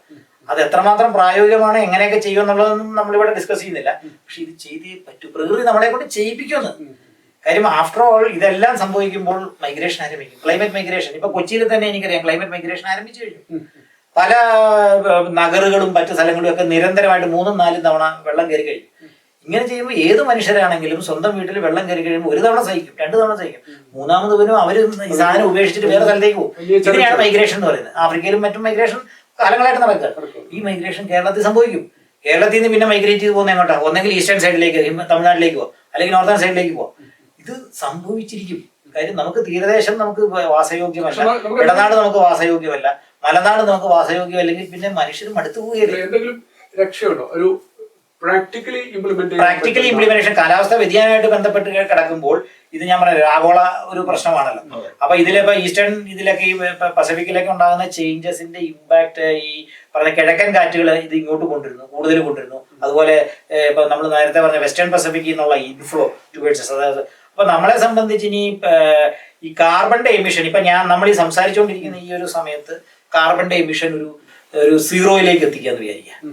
[SPEAKER 2] അത് എത്രമാത്രം പ്രായോഗികമാണ്, എങ്ങനെയൊക്കെ ചെയ്യുമെന്നുള്ളതൊന്നും നമ്മളിവിടെ ഡിസ്കസ് ചെയ്യുന്നില്ല. പക്ഷെ ഇത് ചെയ്തേ പറ്റൂ. പ്രകൃതി നമ്മളെ കൊണ്ട് ചെയ്യിപ്പിക്കുമെന്ന്. കാര്യം ആഫ്റ്റർ ഓൾ ഇതെല്ലാം സംഭവിക്കുമ്പോൾ മൈഗ്രേഷൻ ആരംഭിക്കും. ക്ലൈമറ്റ് മൈഗ്രേഷൻ ഇപ്പൊ കൊച്ചിയിൽ തന്നെ എനിക്കറിയാം ക്ലൈമറ്റ് മൈഗ്രേഷൻ ആരംഭിച്ചു കഴിഞ്ഞു. പല നഗറുകളും മറ്റു സ്ഥലങ്ങളും ഒക്കെ നിരന്തരമായിട്ട് 3-4 തവണ വെള്ളം കയറി കഴിയും. ഇങ്ങനെ ചെയ്യുമ്പോൾ ഏത് മനുഷ്യരാണെങ്കിലും സ്വന്തം വീട്ടിൽ വെള്ളം കയറി കഴിയുമ്പോൾ 1 തവണ സഹിക്കും, 2 തവണ സഹിക്കും, 3ാമത് പോലും അവർ ഈ സാധനം ഉപേക്ഷിച്ചിട്ട് വേറെ സ്ഥലത്തേക്ക് പോകും. ഇതിനെയാണ് മൈഗ്രേഷൻ എന്ന് പറയുന്നത്. ആഫ്രിക്കയിലും മറ്റും മൈഗ്രേഷൻ കാലങ്ങളായിട്ട് നടക്കുക. ഈ മൈഗ്രേഷൻ കേരളത്തിൽ സംഭവിക്കും. കേരളത്തിൽ നിന്ന് പിന്നെ മൈഗ്രേറ്റ് ചെയ്ത് പോകുന്ന എങ്ങോട്ടാ? ഒന്നെങ്കിൽ ഈസ്റ്റേൺ സൈഡിലേക്ക് തമിഴ്നാട്ടിലേക്ക് പോകും, അല്ലെങ്കിൽ നോർത്തേൺ സൈഡിലേക്ക് പോകും. ഇത് സംഭവിച്ചിരിക്കും. കാര്യം നമുക്ക് തീരദേശം നമുക്ക് വാസയോഗ്യമല്ല, ഇടനാട് നമുക്ക് വാസയോഗ്യമല്ല, മലനാട് നമുക്ക് വാസയോഗ്യമല്ലെങ്കിൽ പിന്നെ മനുഷ്യർ മടുത്തു പോവുകയല്ലേ.
[SPEAKER 1] എന്തെങ്കിലും രക്ഷയുണ്ടോ ഒരു പ്രാക്ടിക്കലി
[SPEAKER 2] ഇംപ്ലിമെന്റേഷൻ? കാലാവസ്ഥ വ്യതിയാനമായിട്ട് ബന്ധപ്പെട്ട് കിടക്കുമ്പോൾ ഇത് ഞാൻ പറഞ്ഞത് ആഗോള ഒരു പ്രശ്നമാണല്ലോ. അപ്പൊ ഇതിലിപ്പോ ഈസ്റ്റേൺ ഇതിലൊക്കെ ഈ പസഫിക്കിലൊക്കെ ഉണ്ടാകുന്ന ചേഞ്ചസിന്റെ ഇമ്പാക്ട് ഈ പറഞ്ഞ കിഴക്കൻ കാറ്റുകൾ ഇത് ഇങ്ങോട്ട് കൂടുതൽ കൊണ്ടിരുന്നു. അതുപോലെ ഇപ്പൊ നമ്മൾ നേരത്തെ പറഞ്ഞ വെസ്റ്റേൺ പസഫിക്കിൽ നിന്നുള്ള ഇൻഫ്ലോ ടുവേർഡ്സ്, അതായത് അപ്പൊ നമ്മളെ സംബന്ധിച്ച് ഇനി ഈ കാർബണിന്റെ എമിഷൻ ഇപ്പൊ നമ്മൾ ഈ സംസാരിച്ചുകൊണ്ടിരിക്കുന്ന ഈ ഒരു സമയത്ത് കാർബണിന്റെ എമിഷൻ ഒരു 0യിലേക്ക് എത്തിക്കാന്ന് വിചാരിക്കുക.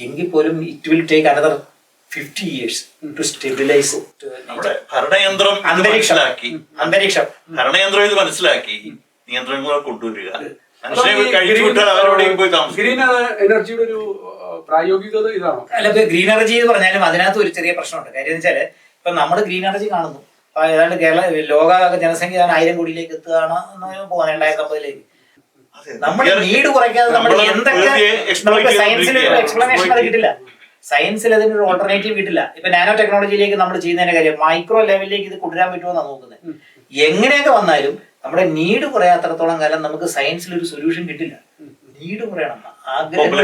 [SPEAKER 2] എങ്കിൽ പോലും it will take another 50 years to stabilize
[SPEAKER 3] ഭരണയന്ത്രം
[SPEAKER 2] അന്തരീക്ഷം
[SPEAKER 3] ഇത് മനസ്സിലാക്കി നിയന്ത്രണങ്ങൾ കൊണ്ടുവരിക.
[SPEAKER 1] ഗ്രീൻ എനർജിയുടെ ഒരു പ്രായോഗികത ഇതാണോ?
[SPEAKER 2] അല്ല, ഗ്രീൻ എനർജി എന്ന് പറഞ്ഞാലും അതിനകത്ത് ഒരു ചെറിയ പ്രശ്നമുണ്ട്. കാര്യം എന്ന് വെച്ചാല് ഇപ്പൊ നമ്മൾ ഗ്രീൻ എനർജി കാണുന്നു, ഏതാണ്ട് ലോക ജനസംഖ്യ 1000 കോടിയിലേക്ക് എത്തുകയാണ് പോകാൻ 2050ലേക്ക്. നമ്മുടെ നീഡ് കുറയ്ക്കാതെ നമ്മൾ എന്തൊക്കെ സയൻസിൽ ഒരു എക്സ്പ്ലനേഷൻ അത് കിട്ടില്ല. സയൻസിൽ അതിനൊരു ഓൾട്ടർനേറ്റീവ് കിട്ടില്ല. ഇപ്പൊ നാനോ ടെക്നോളജിയിലേക്ക് നമ്മൾ ചെയ്യുന്നതിന്റെ കാര്യം മൈക്രോ ലെവലിലേക്ക് ഇത് കൊണ്ടുവരാൻ പറ്റുമെന്നാണ് നോക്കുന്നത്. എങ്ങനെയൊക്കെ വന്നാലും നമ്മുടെ നീഡ് കുറയാത്രത്തോളം കാലം നമുക്ക് സയൻസിൽ ഒരു സൊല്യൂഷൻ കിട്ടില്ല. നീഡ് കുറയണം, ആഗ്രഹങ്ങൾ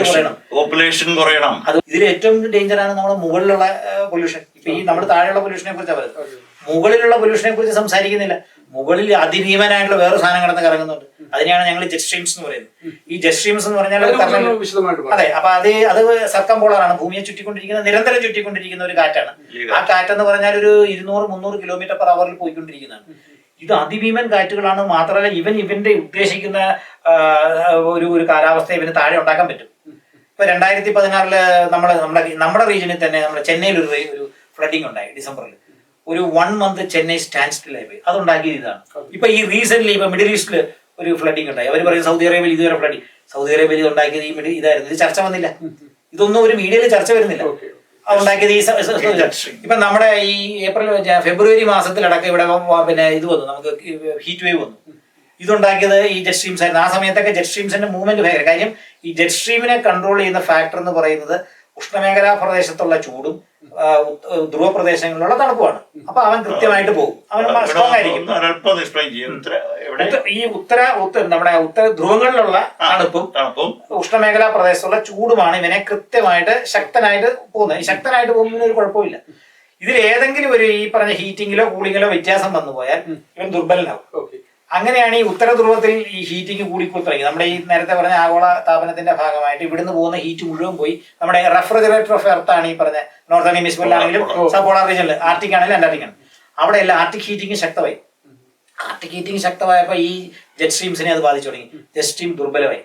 [SPEAKER 2] കുറയണം. അത് ഇതിൽ ഏറ്റവും ഡേഞ്ചർ ആണ് നമ്മുടെ മുകളിലുള്ള പൊല്യൂഷൻ. ഇപ്പൊ ഈ നമ്മുടെ താഴെയുള്ള പൊല്യൂഷനെ കുറിച്ചാണ് പറയുന്നത്. മുകളിലുള്ള പൊല്യൂഷനെ കുറിച്ച് സംസാരിക്കുന്നില്ല. മുകളിൽ അതിഭീമനായിട്ടുള്ള വേറെ സാധനം കിടന്ന് കറങ്ങുന്നുണ്ട്. അതിനെയാണ് ഞങ്ങൾ ജെറ്റ് സ്ട്രീംസ് എന്ന് പറയുന്നത്. ഈ ജെറ്റ് സ്ട്രീംസ് എന്ന് പറഞ്ഞാൽ അതെ, അപ്പൊ അത് സർക്കംപോളാറാണ്, ഭൂമിയെ ചുറ്റിക്കൊണ്ടിരിക്കുന്ന, നിരന്തരം ചുറ്റിക്കൊണ്ടിരിക്കുന്ന ഒരു കാറ്റാണ്. ആ കാറ്റെന്ന് പറഞ്ഞാൽ ഒരു 200-300 km/h പോയിക്കൊണ്ടിരിക്കുന്നതാണ്. ഇത് അതിഭീമൻ കാറ്റുകളാണ്. മാത്രമല്ല ഇവന്റെ ഉദ്ദേശിക്കുന്ന ഒരു കാലാവസ്ഥ ഇവന് താഴെ ഉണ്ടാക്കാൻ പറ്റും. ഇപ്പൊ 2016 നമ്മുടെ റീജിയനിൽ തന്നെ നമ്മുടെ ചെന്നൈയിൽ ഒരു ഫ്ലഡിങ് ഉണ്ടായി. ഡിസംബറിൽ ഒരു 1 month ചെന്നൈ സ്റ്റാൻഡ് സ്റ്റിൽ ആയി പോയി. അതുണ്ടാക്കിയത് ഇതാണ്. ഇപ്പൊ ഈ റീസെന്റ് ഇപ്പൊ മിഡിൽ ഈസ്റ്റിൽ ഒരു ഫ്ലഡിങ് ഉണ്ടായി. അവർ പറയും സൗദി അറേബ്യയിൽ ഇതുവരെ ഫ്ലഡിങ്. സൗദി അറേബ്യയിൽ ഉണ്ടാക്കിയത് ഇതായിരുന്നു. ഇത് ചർച്ച വന്നില്ല. ഇതൊന്നും ഒരു മീഡിയയിൽ ചർച്ച വരുന്നില്ല. അതുണ്ടാക്കിയത് ഇപ്പൊ നമ്മുടെ ഈ ഫെബ്രുവരി മാസത്തിലടക്കം ഇവിടെ പിന്നെ ഇത് വന്നു, നമുക്ക് ഹീറ്റ് വേവ് വന്നു. ഇതുണ്ടാക്കിയത് ഈ ജെറ്റ് സ്ട്രീംസ് ആയിരുന്നു. ആ സമയത്തൊക്കെ ജെറ്റ് സ്ട്രീംസിന്റെ മൂവ്മെന്റ് ഭയങ്കര. കാര്യം ഈ ജെറ്റ് സ്ട്രീമിനെ കൺട്രോൾ ചെയ്യുന്ന ഫാക്ടർ എന്ന് പറയുന്നത് ഉഷ്ണമേഖലാ പ്രദേശത്തുള്ള ചൂടും ധ്രുവ പ്രദേശങ്ങളിലുള്ള തണുപ്പുമാണ്. അപ്പൊ അവൻ കൃത്യമായിട്ട് പോകും, അവൻ സ്ട്രോങ് ആയിരിക്കും. ഈ നമ്മുടെ ഉത്തര ധ്രുവങ്ങളിലുള്ള തണുപ്പും ഉഷ്ണമേഖലാ പ്രദേശത്തുള്ള ചൂടുമാണ് ഇവനെ കൃത്യമായിട്ട് ശക്തനായിട്ട് പോകുന്നത്. ഈ ശക്തനായിട്ട് പോകുന്നതിന് ഒരു കുഴപ്പമില്ല. ഇതിൽ ഏതെങ്കിലും ഒരു ഈ പറഞ്ഞ ഹീറ്റിങ്ങിലോ കൂളിങ്ങിലോ വ്യത്യാസം വന്നു പോയാൽ ഇവൻ ദുർബലനാവും. അങ്ങനെയാണ് ഈ ഉത്തര ധ്രുവത്തിൽ ഈ ഹീറ്റിംഗ് കൂടിക്കൂടി തുടങ്ങി. നമ്മുടെ ഈ നേരത്തെ പറഞ്ഞ ആഗോള താപനത്തിന്റെ ഭാഗമായിട്ട് ഇവിടുന്ന് പോകുന്ന ഹീറ്റ് മുഴുവൻ പോയി നമ്മുടെ റെഫ്രിജറേറ്റർ ഓഫ് എർത്ത് ആണ് ഈ പറഞ്ഞ നോർത്തേൺ ഹെമിസ്ഫിയറിലാണെങ്കിലും സബ്-പോളാർ റീജിയനിൽ, ആർട്ടിക് ആണെങ്കിലും അന്റാർട്ടിക് ആണ്, അവിടെ എല്ലാം ആർട്ടിക് ഹീറ്റിംഗ് ശക്തമായി. ആർട്ടിക് ഹീറ്റിംഗ് ശക്തമായപ്പോൾ ഈ ജെറ്റ് സ്ട്രീംസിനെ അത് ബാധിച്ചു തുടങ്ങി. ജെറ്റ് സ്ട്രീം ദുർബലമായി.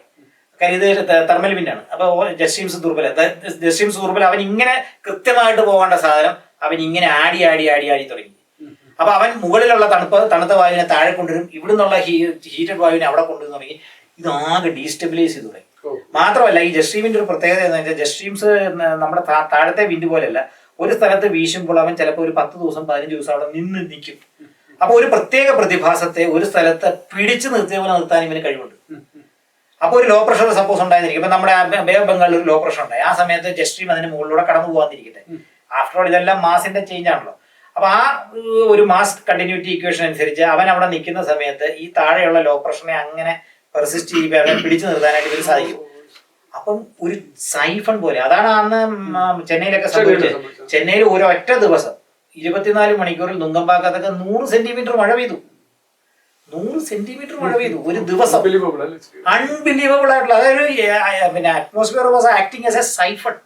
[SPEAKER 2] കാര്യം ഇത് തെർമൽ വിൻഡാണ്. അപ്പോൾ ജെറ്റ് സ്ട്രീംസ് ദുർബലം. അവൻ ഇങ്ങനെ കൃത്യമായിട്ട് പോകേണ്ട സാധനം അവൻ ഇങ്ങനെ ആടി തുടങ്ങി. അപ്പൊ അവൻ മുകളിലുള്ള തണുത്ത വായുവിനെ താഴെ കൊണ്ടുവരും, ഇവിടെ നിന്നുള്ള ഹീറ്റഡ് വായുവിനെ അവിടെ കൊണ്ടുവരും തുടങ്ങി. ഇതാകെ ഡീസ്റ്റെബിലൈസ് ചെയ്തു തുടങ്ങി. മാത്രമല്ല ഈ ജെറ്റ് സ്ട്രീമിന്റെ ഒരു പ്രത്യേകത എന്ന് വെച്ചാൽ ജെറ്റ് സ്ട്രീംസ് നമ്മുടെ താഴത്തെ വിൻഡ് പോലെയല്ല. ഒരു സ്ഥലത്ത് വീശുമ്പോൾ അവൻ ചിലപ്പോൾ ഒരു 10 ദിവസം 15 ദിവസം അവിടെ നിൽക്കും. അപ്പൊ ഒരു പ്രത്യേക പ്രതിഭാസത്തെ ഒരു സ്ഥലത്ത് പിടിച്ചു നിർത്താൻ ഇവന് കഴിവുണ്ട്. അപ്പൊ ഒരു ലോ പ്രഷർ സപ്പോസ് ഉണ്ടായിരിക്കും. ഇപ്പൊ നമ്മുടെ ബേ ഓഫ് ബംഗാളിൽ ഒരു ലോ പ്രഷർ ഉണ്ടായി. ആ സമയത്ത് ജെറ്റ് സ്ട്രീം അതിന് മുകളിലൂടെ കടന്നു പോകാതിരിക്കട്ടെ. ആഫ്റ്റർ ഓൾ ഇതെല്ലാം മാസിന്റെ ചേഞ്ച് ആണല്ലോ. അപ്പൊ ആ ഒരു മാസ് കണ്ടിന്യൂറ്റി ഇക്വേഷൻ അനുസരിച്ച് അവൻ അവിടെ നിൽക്കുന്ന സമയത്ത് ഈ താഴെയുള്ള ലോ പ്രഷറിനെ അങ്ങനെ പെർസിസ്റ്റ് ചെയ്യുമ്പോൾ അവനെ പിടിച്ചു നിർത്താനായിട്ട് ഇവർ സാധിക്കും. അപ്പം ഒരു സൈഫൺ പോലെ. അതാണ് അന്ന് ചെന്നൈയിലൊക്കെ സംഭവിച്ചത്. ചെന്നൈയിൽ ഒരൊറ്റ ദിവസം 24 മണിക്കൂറിൽ നുങ്കമ്പാക്കത്തൊക്കെ 100 സെന്റിമീറ്റർ മഴ പെയ്തു. 100 സെന്റിമീറ്റർ മഴ പെയ്തു ഒരു ദിവസം. അൺബിലീവബിൾ ആയിട്ടുള്ള, അതായത് പിന്നെ atmosphere was acting as A siphon.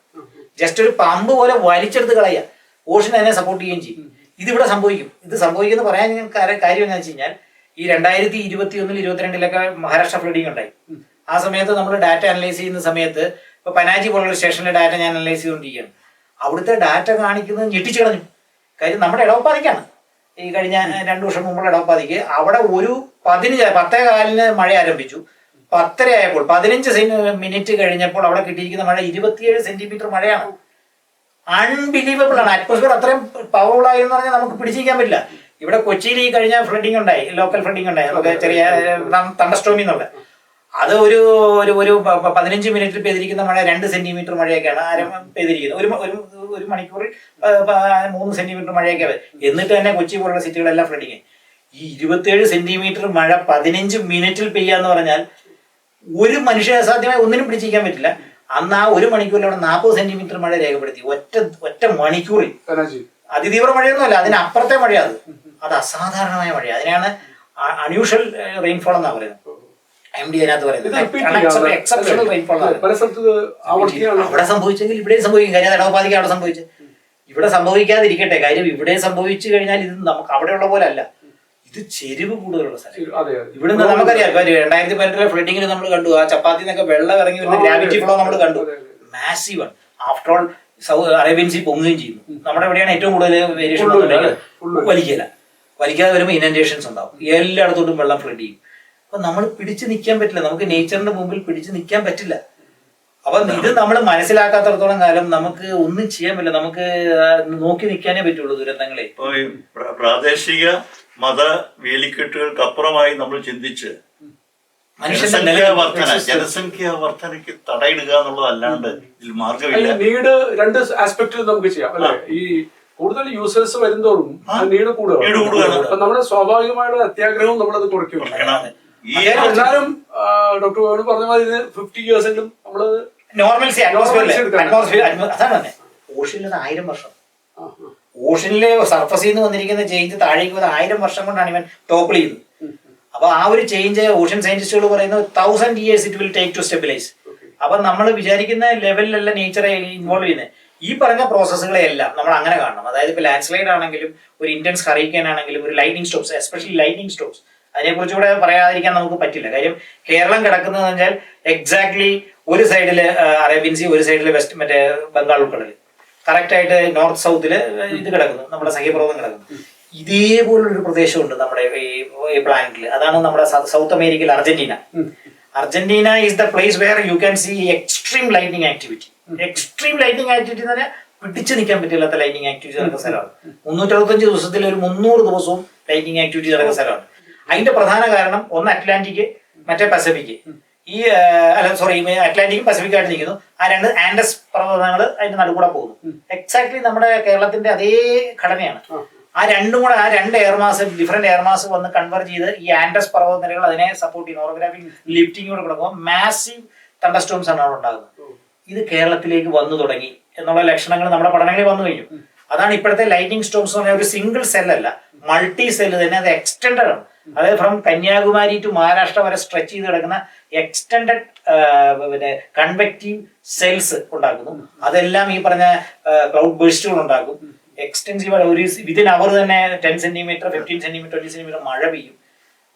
[SPEAKER 2] Just ഒരു പമ്പ് പോലെ വലിച്ചെടുത്ത് കളയുക. ഓഷൻ അതിനെ സപ്പോർട്ട് ചെയ്യുകയും ചെയ്യും. ഇതിവിടെ സംഭവിക്കും. ഇത് സംഭവിക്കുമെന്ന് പറയാൻ കാര്യം എന്താണെന്ന് വെച്ച് കഴിഞ്ഞാൽ ഈ 2021-22 മഹാരാഷ്ട്ര ഫ്ലഡിങ് ഉണ്ടായി. ആ സമയത്ത് നമ്മൾ ഡാറ്റ അനലൈസ് ചെയ്യുന്ന സമയത്ത് ഇപ്പൊ പനാജി പോലുള്ള സ്റ്റേഷനിലെ ഡാറ്റ ഞാൻ അനലൈസ് ചെയ്തുകൊണ്ടിരിക്കുകയാണ്. അവിടുത്തെ ഡാറ്റ കാണിക്കുന്നത് ഞെട്ടിച്ചു കളഞ്ഞു. കാര്യം നമ്മുടെ ഇടവപ്പാതിക്കാണ്. ഈ കഴിഞ്ഞ 2 വർഷം മുമ്പുള്ള ഇടവപ്പാതിക്ക് അവിടെ ഒരു 10:15 മഴ ആരംഭിച്ചു. 10:30 ആയപ്പോൾ 15 മിനിറ്റ് കഴിഞ്ഞപ്പോൾ അവിടെ കിട്ടിയിരിക്കുന്ന മഴ 27 സെന്റിമീറ്റർ മഴയാണ്. അൺബിലീവബിൾ ആണ്. അറ്റ്മോസ്ഫിയർ അത്രയും പവർഫുൾ ആയി എന്ന് പറഞ്ഞാൽ നമുക്ക് പിടിച്ചിരിക്കാൻ പറ്റില്ല. ഇവിടെ കൊച്ചിയിൽ ഈ കഴിഞ്ഞ ഫ്ലഡിങ് ഉണ്ടായി, ലോക്കൽ ഫ്ലഡിങ് ഉണ്ടായി, നമുക്ക് ചെറിയ തണ്ടർസ്റ്റോമി എന്നുള്ള അത് ഒരു 15 മിനിറ്റിൽ പെയ്തിരിക്കുന്ന മഴ 2 സെന്റിമീറ്റർ മഴയൊക്കെയാണ് പെയ്തിരിക്കുന്നത്. ഒരു മണിക്കൂറിൽ 3 സെന്റിമീറ്റർ മഴയൊക്കെ. എന്നിട്ട് തന്നെ കൊച്ചി പോലുള്ള സിറ്റികളെല്ലാം ഫ്ലഡിങ്. ഈ 27 സെന്റിമീറ്റർ മഴ 15 മിനിറ്റിൽ പെയ്യാന്ന് പറഞ്ഞാൽ ഒരു മനുഷ്യ അസാധ്യമായി ഒന്നിനും പിടിച്ചിരിക്കാൻ പറ്റില്ല. അന്ന് ആ 1 മണിക്കൂറിൽ അവിടെ 40 സെന്റിമീറ്റർ മഴ രേഖപ്പെടുത്തി. ഒറ്റ മണിക്കൂറിൽ. അതിതീവ്ര മഴയൊന്നുമല്ല, അതിനപ്പുറത്തെ മഴയാണ്. അത് അസാധാരണമായ മഴ. അതിനാണ് അൺയൂഷ്വൽ റെയിൻഫോൾ എന്നാ പറയുന്നത്. MD അതിനകത്ത് പറയുന്നത് എക്സെപ്ഷണൽ റെയിൻഫോൾ. അവിടെ സംഭവിച്ചെങ്കിൽ ഇവിടെയും സംഭവിക്കും. കാര്യം ഇടവപ്പാതിക്ക് അവിടെ സംഭവിച്ചു, ഇവിടെ സംഭവിക്കാതിരിക്കട്ടെ. കാര്യം ഇവിടെ സംഭവിച്ചു കഴിഞ്ഞാൽ ഇത് നമുക്ക് അവിടെയുള്ള പോലെ അല്ല. ഇത് ചെരിവ് കൂടുതലുള്ള സ്ഥലം. ഇവിടുന്ന് നമുക്കറിയാം, ഇപ്പൊ 2018 ഫ്ലഡിങ്ങിൽ നമ്മൾ കണ്ടു, ആ ചപ്പാത്തി നിന്നൊക്കെ വെള്ളം ഇറങ്ങി വരുന്ന ഗ്രാവിറ്റി ഫ്ലോ നമ്മൾ കണ്ടു. മാസീവ് ആണ്. ആഫ്റ്റർ ഓൾ അറേബ്യൻ സീ പൊങ്ങുകയും ചെയ്യുന്നു. നമ്മുടെ എവിടെയാണ് ഏറ്റവും കൂടുതൽ വേരിയേഷൻ വലിക്കാതെ വരുമ്പോൾ ഇനൻഡേഷൻസ് ഉണ്ടാവും. എല്ലായിടത്തോട്ടും വെള്ളം ഫ്ലഡ് ചെയ്യും. അപ്പൊ നമ്മൾ പിടിച്ചു നിൽക്കാൻ പറ്റില്ല. നമുക്ക് നേച്ചറിന്റെ മുമ്പിൽ പിടിച്ചു നിൽക്കാൻ പറ്റില്ല. അപ്പൊ ഇത് നമ്മൾ മനസ്സിലാക്കാത്തടത്തോളം കാലം നമുക്ക് ഒന്നും ചെയ്യാൻ പറ്റില്ല. നമുക്ക് നോക്കി നിൽക്കാനേ പറ്റുള്ളൂ ദുരന്തങ്ങളെ.
[SPEAKER 3] പ്രാദേശിക മത വേലിക്കെട്ടുകൾക്ക് അപ്പുറമായി നമ്മൾ ചിന്തിച്ച് ജനസംഖ്യാ വർധനയ്ക്ക് തടയിടുക എന്നുള്ളതല്ലാണ്ട് ഇതിൽ മാർഗമില്ല.
[SPEAKER 1] നീഡ് 2 ആസ്പെക്ടിൽ നമുക്ക് ചെയ്യാം അല്ലെ. ഈ കൂടുതൽ യൂസേഴ്സ് വരുന്നതോറും നീഡ് കൂടുകയാണ്. അപ്പൊ നമ്മുടെ സ്വാഭാവികമായുള്ള അത്യാഗ്രഹവും നമ്മളത് കുറയ്ക്കും. എന്നാലും ഡോക്ടർ വേണു പറഞ്ഞ മാതിരി 50 ഇയേഴ്സെങ്കിലും നമ്മള്
[SPEAKER 2] നോർമൽസി അതാണ്. ഓഷനിൽ 1000 വർഷം, ഓഷനിലെ സർഫസിൽ നിന്ന് വന്നിരിക്കുന്ന ചേഞ്ച് താഴേക്ക് വന്ന് 1000 വർഷം കൊണ്ടാണ് ഇവൻ ടോപ്പിൾ ചെയ്യുന്നത്. അപ്പൊ ആ ഒരു ചേഞ്ച് ഓഷൻ സയന്റിസ്റ്റുകൾ പറയുന്നത് 1000 years it will take to stabilise. അപ്പൊ നമ്മൾ വിചാരിക്കുന്ന ലെവലിലല്ല നേച്ചറെ ഇൻവോൾവ് ചെയ്യുന്നത്. ഈ പറഞ്ഞ പ്രോസസ്സുകളെ എല്ലാം നമ്മൾ അങ്ങനെ കാണണം. അതായത് ഇപ്പൊ ലാൻഡ് സ്ലൈഡ് ആണെങ്കിലും, ഒരു ഇന്റൻസ് ഹറിക്കേൻ ആണെങ്കിലും, ഒരു lighting stops, especially lighting stops, അതിനെക്കുറിച്ച് കൂടെ പറയാതിരിക്കാൻ നമുക്ക് പറ്റില്ല. കാര്യം കേരളം കിടക്കുന്നത് വെച്ചാൽ എക്സാക്ട്ലി ഒരു സൈഡില് അറേബ്യൻ സീ, ഒരു സൈഡില് മറ്റേ ബംഗാൾ ഉൾക്കടൽ, കറക്റ്റ് ആയിട്ട് നോർത്ത് സൗത്തില് ഇത് കിടക്കുന്നു, നമ്മുടെ സഹ്യപർവ്വതം കിടക്കുന്നു. ഇതേപോലൊരു പ്രദേശമുണ്ട് നമ്മുടെ ഈ പ്ലാനറ്റിൽ. അതാണ് നമ്മുടെ സൗത്ത് അമേരിക്കയിൽ അർജന്റീന. Argentina is the place where you can see extreme lightning activity. Extreme lightning activity എന്ന് പറഞ്ഞാൽ പിടിച്ചു നിൽക്കാൻ പറ്റില്ലാത്ത ലൈറ്റിംഗ് ആക്ടിവിറ്റി നടക്കുന്ന സ്ഥലമാണ്. 365 ദിവസത്തിൽ ഒരു 300 ദിവസവും ലൈറ്റിംഗ് ആക്ടിവിറ്റി നടക്കുന്ന സ്ഥലമാണ്. അതിന്റെ പ്രധാന കാരണം ഒന്ന് അറ്റ്ലാന്റിക്, മറ്റേ പസഫിക്. അറ്റ്ലാന്റിക്കും പസഫിക് ആയിട്ട് നിൽക്കുന്നു. ആ 2 ആൻഡസ് പർവ്വതങ്ങൾ അതിന്റെ നടുക്കൂടെ പോകുന്നു. എക്സാക്ട്ലി നമ്മുടെ കേരളത്തിന്റെ അതേ ഘടനയാണ്. ആ 2 air mass, different air mass വന്ന് കൺവേർജ് ചെയ്ത് ഈ ആൻഡസ് പർവ്വതനിരകൾ അതിനെ സപ്പോർട്ട് ചെയ്യുന്നു. ഓർഗോഗ്രാഫിക് ലിഫ്റ്റിംഗ് കൂടെ കിടക്കുമ്പോൾ മാസീവ് തണ്ടർസ്റ്റോംസ് ആണ് അവിടെ ഉണ്ടാകുന്നത്. ഇത് കേരളത്തിലേക്ക് വന്നു തുടങ്ങി എന്നുള്ള ലക്ഷണങ്ങൾ നമ്മുടെ പഠനങ്ങളിൽ വന്നു കഴിഞ്ഞു. അതാണ് ഇപ്പോഴത്തെ ലൈറ്റിംഗ് സ്റ്റോംസ് എന്ന് പറഞ്ഞാൽ ഒരു സിംഗിൾ സെല്ലല്ല, മൾട്ടി സെല്ല് തന്നെ. അത് എക്സ്റ്റൻഡഡ് ആണ്. അതായത് ഫ്രം കന്യാകുമാരി ടു മഹാരാഷ്ട്ര വരെ സ്ട്രെച്ച് ചെയ്ത് കിടക്കുന്ന എക്സ്റ്റൻഡഡ് കൺവെക്റ്റീവ് സെൽസ് ഉണ്ടാക്കുന്നു. അതെല്ലാം ഈ പറഞ്ഞ ക്ലൗഡ് ബേഴ്സ്റ്റുകൾ ഉണ്ടാക്കും. എക്സ്റ്റെൻസീവ് ഒരു വിതിൻ അവർ തന്നെ 10 സെന്റിമീറ്റർ, 15 സെന്റിമീറ്റർ, 20 സെന്റിമീറ്റർ മഴ പെയ്യും.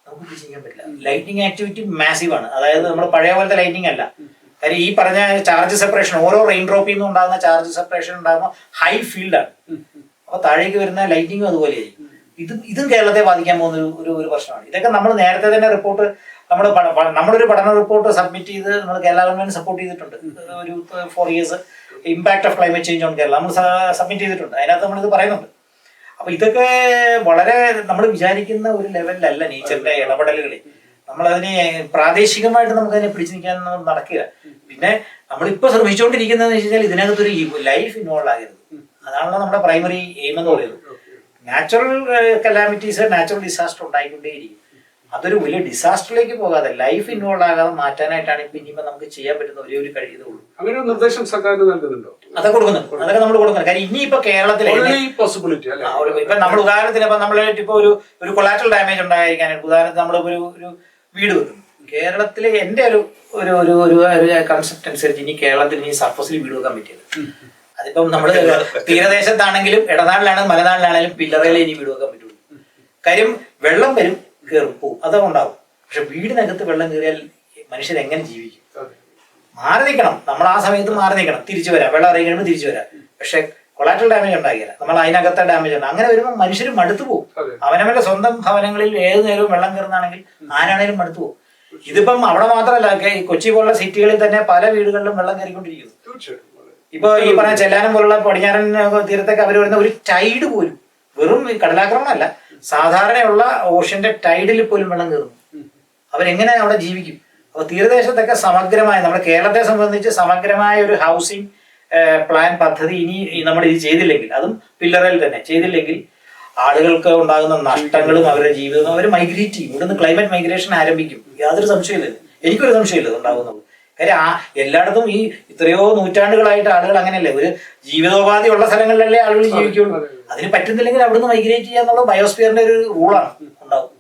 [SPEAKER 2] നമുക്ക് പിടിച്ചിരിക്കാൻ പറ്റില്ല. ലൈറ്റിംഗ് ആക്ടിവിറ്റി മാസീവ് ആണ്. അതായത് നമ്മൾ പഴയ പോലത്തെ ലൈറ്റിംഗ് അല്ല. കാര്യം ഈ പറഞ്ഞ ചാർജ് സെപ്പറേഷൻ, ഓരോ റെയിൻ ഡ്രോപ്പിൽ നിന്നും ഉണ്ടാകുന്ന ചാർജ് സെപ്പറേഷൻ ഉണ്ടാകുമ്പോൾ ഹൈ ഫീൽഡാണ്. അപ്പൊ താഴേക്ക് വരുന്ന ലൈറ്റിംഗും അതുപോലെയായിരിക്കും. ഇതും കേരളത്തെ ബാധിക്കാൻ പോകുന്ന ഒരു പ്രശ്നമാണ്. ഇതൊക്കെ നമ്മൾ നേരത്തെ തന്നെ റിപ്പോർട്ട്, നമ്മളൊരു പഠന റിപ്പോർട്ട് സബ്മിറ്റ് ചെയ്ത് നമ്മൾ കേരള ഗവൺമെന്റ് സപ്പോർട്ട് ചെയ്തിട്ടുണ്ട്. ഒരു 4 years impact of climate change on Kerala നമ്മൾ സബ്മിറ്റ് ചെയ്തിട്ടുണ്ട്. അതിനകത്ത് നമ്മളിത് പറയുന്നുണ്ട്. അപ്പൊ ഇതൊക്കെ വളരെ നമ്മൾ വിചാരിക്കുന്ന ഒരു ലെവലിലല്ല നേച്ചറിന്റെ ഇടപെടലുകളിൽ. നമ്മളതിനെ പ്രാദേശികമായിട്ട് നമുക്കതിനെ പിടിച്ചു നിൽക്കാൻ നടക്കുക. പിന്നെ നമ്മളിപ്പോ ശ്രമിച്ചുകൊണ്ടിരിക്കുന്നതെന്ന് വെച്ച് കഴിഞ്ഞാൽ ഇതിനകത്തൊരു ലൈഫ് ഇൻവോൾവ് ആകരുത്. അതാണല്ലോ നമ്മുടെ പ്രൈമറി എയിം എന്ന് പറയുന്നത്. നാച്ചുറൽ കലാമിറ്റീസ്, നാച്ചുറൽ ഡിസാസ്റ്റർ ഉണ്ടായിക്കൊണ്ടേയിരിക്കും. അതൊരു വലിയ ഡിസാസ്റ്ററിലേക്ക് പോകാതെ ലൈഫ് ഇൻവോൾവ് ആകാതെ മാറ്റാനായിട്ടാണ് ഇപ്പൊ ഇനിയിപ്പോ നമുക്ക് ചെയ്യാൻ പറ്റുന്ന ഒരു കഴിയുള്ളൂ.
[SPEAKER 1] അങ്ങനെ ഒരു നിർദ്ദേശം സർക്കാരിന് നൽകുന്നുണ്ടോ?
[SPEAKER 2] അതൊക്കെ കൊടുക്കുന്നുണ്ട്. അതൊക്കെ നമ്മൾ കൊടുക്കുന്നത്. കാര്യം ഇനിയിപ്പോ കേരളത്തിലെ ഇപ്പൊ നമ്മൾ ഉദാഹരണത്തിന് ഇപ്പൊ നമ്മള് ഇപ്പൊ ഒരു കൊളാറ്ററൽ ഡാമേജ് ഉണ്ടായിരിക്കാനായിട്ട് ഉദാഹരണത്തിന് നമ്മളിപ്പോ ഒരു വീട് വെക്കും. കേരളത്തിലെ എന്റെ ഒരു കൺസെപ്റ്റ് അനുസരിച്ച് ഇനി കേരളത്തിൽ ഇനി സർഫസിൽ വീട് വെക്കാൻ പറ്റിയത്. അതിപ്പം നമ്മള് തീരദേശത്താണെങ്കിലും ഇടനാടിലാണെങ്കിലും മലനാടിലാണെങ്കിലും പില്ലറയിലെ ഇനി വീട് വെക്കാൻ പറ്റുള്ളൂ. കാര്യം വെള്ളം വരും, കയറും, പോവും, അതൊക്കെ ഉണ്ടാവും. പക്ഷെ വീടിനകത്ത് വെള്ളം കയറിയാൽ മനുഷ്യർ എങ്ങനെ ജീവിക്കും? മാറി നിൽക്കണം. നമ്മൾ ആ സമയത്ത് മാറി നിൽക്കണം. തിരിച്ചു വരാം, വെള്ളം ഇറങ്ങി കഴിയുമ്പോൾ തിരിച്ചു വരാം. പക്ഷെ കൊളാറ്ററൽ ഡാമേജ് ഉണ്ടാകില്ല, നമ്മൾ അതിനകത്തെ ഡാമേജ് ഉണ്ട്. അങ്ങനെ വരുമ്പോൾ മനുഷ്യർ മടുത്തു പോകും.
[SPEAKER 1] അതെ.
[SPEAKER 2] അവനവന്റെ സ്വന്തം ഭവനങ്ങളിൽ ഏത് നേരവും വെള്ളം കയറുന്നതാണെങ്കിൽ ആരാണേലും മടുത്തു പോകും. ഇതിപ്പം അവിടെ മാത്രമല്ല, ഈ കൊച്ചി പോലുള്ള സിറ്റികളിൽ തന്നെ പല വീടുകളിലും വെള്ളം കയറിക്കൊണ്ടിരിക്കുന്നു.
[SPEAKER 1] തീർച്ചയായിട്ടും അതെ.
[SPEAKER 2] ഇപ്പൊ ഈ പറഞ്ഞ ചെല്ലാനം പോലുള്ള പടിഞ്ഞാറൻ തീരത്തൊക്കെ അവർ വരുന്ന ഒരു ടൈഡ് പോലും, വെറും കടലാക്രമണമല്ല, സാധാരണയുള്ള ഓഷ്യന്റെ ടൈഡിൽ പോലും വെള്ളം കയറുന്നു. അവരെങ്ങനെ അവിടെ ജീവിക്കും? അപ്പൊ തീരദേശത്തൊക്കെ സമഗ്രമായ, നമ്മുടെ കേരളത്തെ സംബന്ധിച്ച് സമഗ്രമായ ഒരു ഹൗസിംഗ് പ്ലാൻ പദ്ധതി ഇനി നമ്മൾ ഇത് ചെയ്തില്ലെങ്കിൽ, അതും പില്ലറിൽ തന്നെ ചെയ്തില്ലെങ്കിൽ, ആളുകൾക്ക് ഉണ്ടാകുന്ന നഷ്ടങ്ങളും അവരുടെ ജീവിതവും, അവർ മൈഗ്രേറ്റ് ചെയ്യും. ഇവിടുന്ന് ക്ലൈമറ്റ് മൈഗ്രേഷൻ ആരംഭിക്കും. യാതൊരു സംശയമില്ല, എനിക്കൊരു സംശയമില്ല ഉണ്ടാകുന്നത്. കാര്യം എല്ലായിടത്തും ഈ എത്രയോ നൂറ്റാണ്ടുകളായിട്ട് ആളുകൾ അങ്ങനെയല്ലേ, ഒരു ജീവിതോപാധി ഉള്ള സ്ഥലങ്ങളിലല്ലേ ആളുകൾ ജീവിക്കുള്ളൂ. അതിന് പറ്റുന്നില്ലെങ്കിൽ അവിടുന്ന് മൈഗ്രേറ്റ് ചെയ്യാന്നുള്ള ബയോസ്ഫിയറിന്റെ ഒരു റൂളാണ് ഉണ്ടാവും.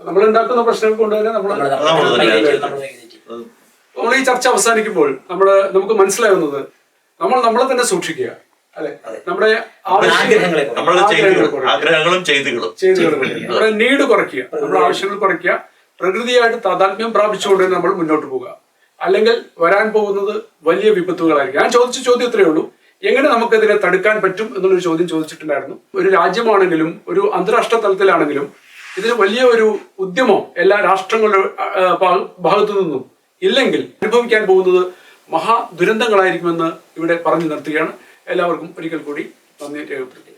[SPEAKER 1] നമ്മൾ ഉണ്ടാക്കുന്ന പ്രശ്നങ്ങൾ കൊണ്ട് തന്നെ നമ്മൾ ഈ ചർച്ച അവസാനിക്കുമ്പോൾ നമുക്ക് മനസ്സിലാവുന്നത്, നമ്മൾ നമ്മളെ തന്നെ സൂക്ഷിക്കുക, അല്ലെ? നമ്മുടെ
[SPEAKER 3] ആഗ്രഹങ്ങളും ചെയ്തുകളും
[SPEAKER 1] നമ്മുടെ നീഡ് കുറയ്ക്കുക, നമ്മുടെ ആവശ്യങ്ങൾ കുറയ്ക്കുക, പ്രകൃതിയായിട്ട് താതാത്മ്യം പ്രാപിച്ചുകൊണ്ട് തന്നെ നമ്മൾ മുന്നോട്ട് പോകുക. അല്ലെങ്കിൽ വരാൻ പോകുന്നത് വലിയ വിപത്തുകളായിരിക്കും. ഞാൻ ചോദിച്ച ചോദ്യം ഇത്രയേ ഉള്ളൂ, എങ്ങനെ നമുക്കതിനെ തടുക്കാൻ പറ്റും എന്നുള്ളൊരു ചോദ്യം ചോദിച്ചിട്ടുണ്ടായിരുന്നു. ഒരു രാജ്യമാണെങ്കിലും ഒരു അന്താരാഷ്ട്ര തലത്തിലാണെങ്കിലും ഇതിന് വലിയ ഒരു ഉദ്യമം എല്ലാ രാഷ്ട്രങ്ങളുടെ ഭാഗത്തു നിന്നും ഇല്ലെങ്കിൽ അനുഭവിക്കാൻ പോകുന്നത് മഹാ ദുരന്തങ്ങളായിരിക്കുമെന്ന് ഇവിടെ പറഞ്ഞു നിർത്തുകയാണ്. എല്ലാവർക്കും ഒരിക്കൽ കൂടി നന്ദി രേഖപ്പെടുത്തുന്നു.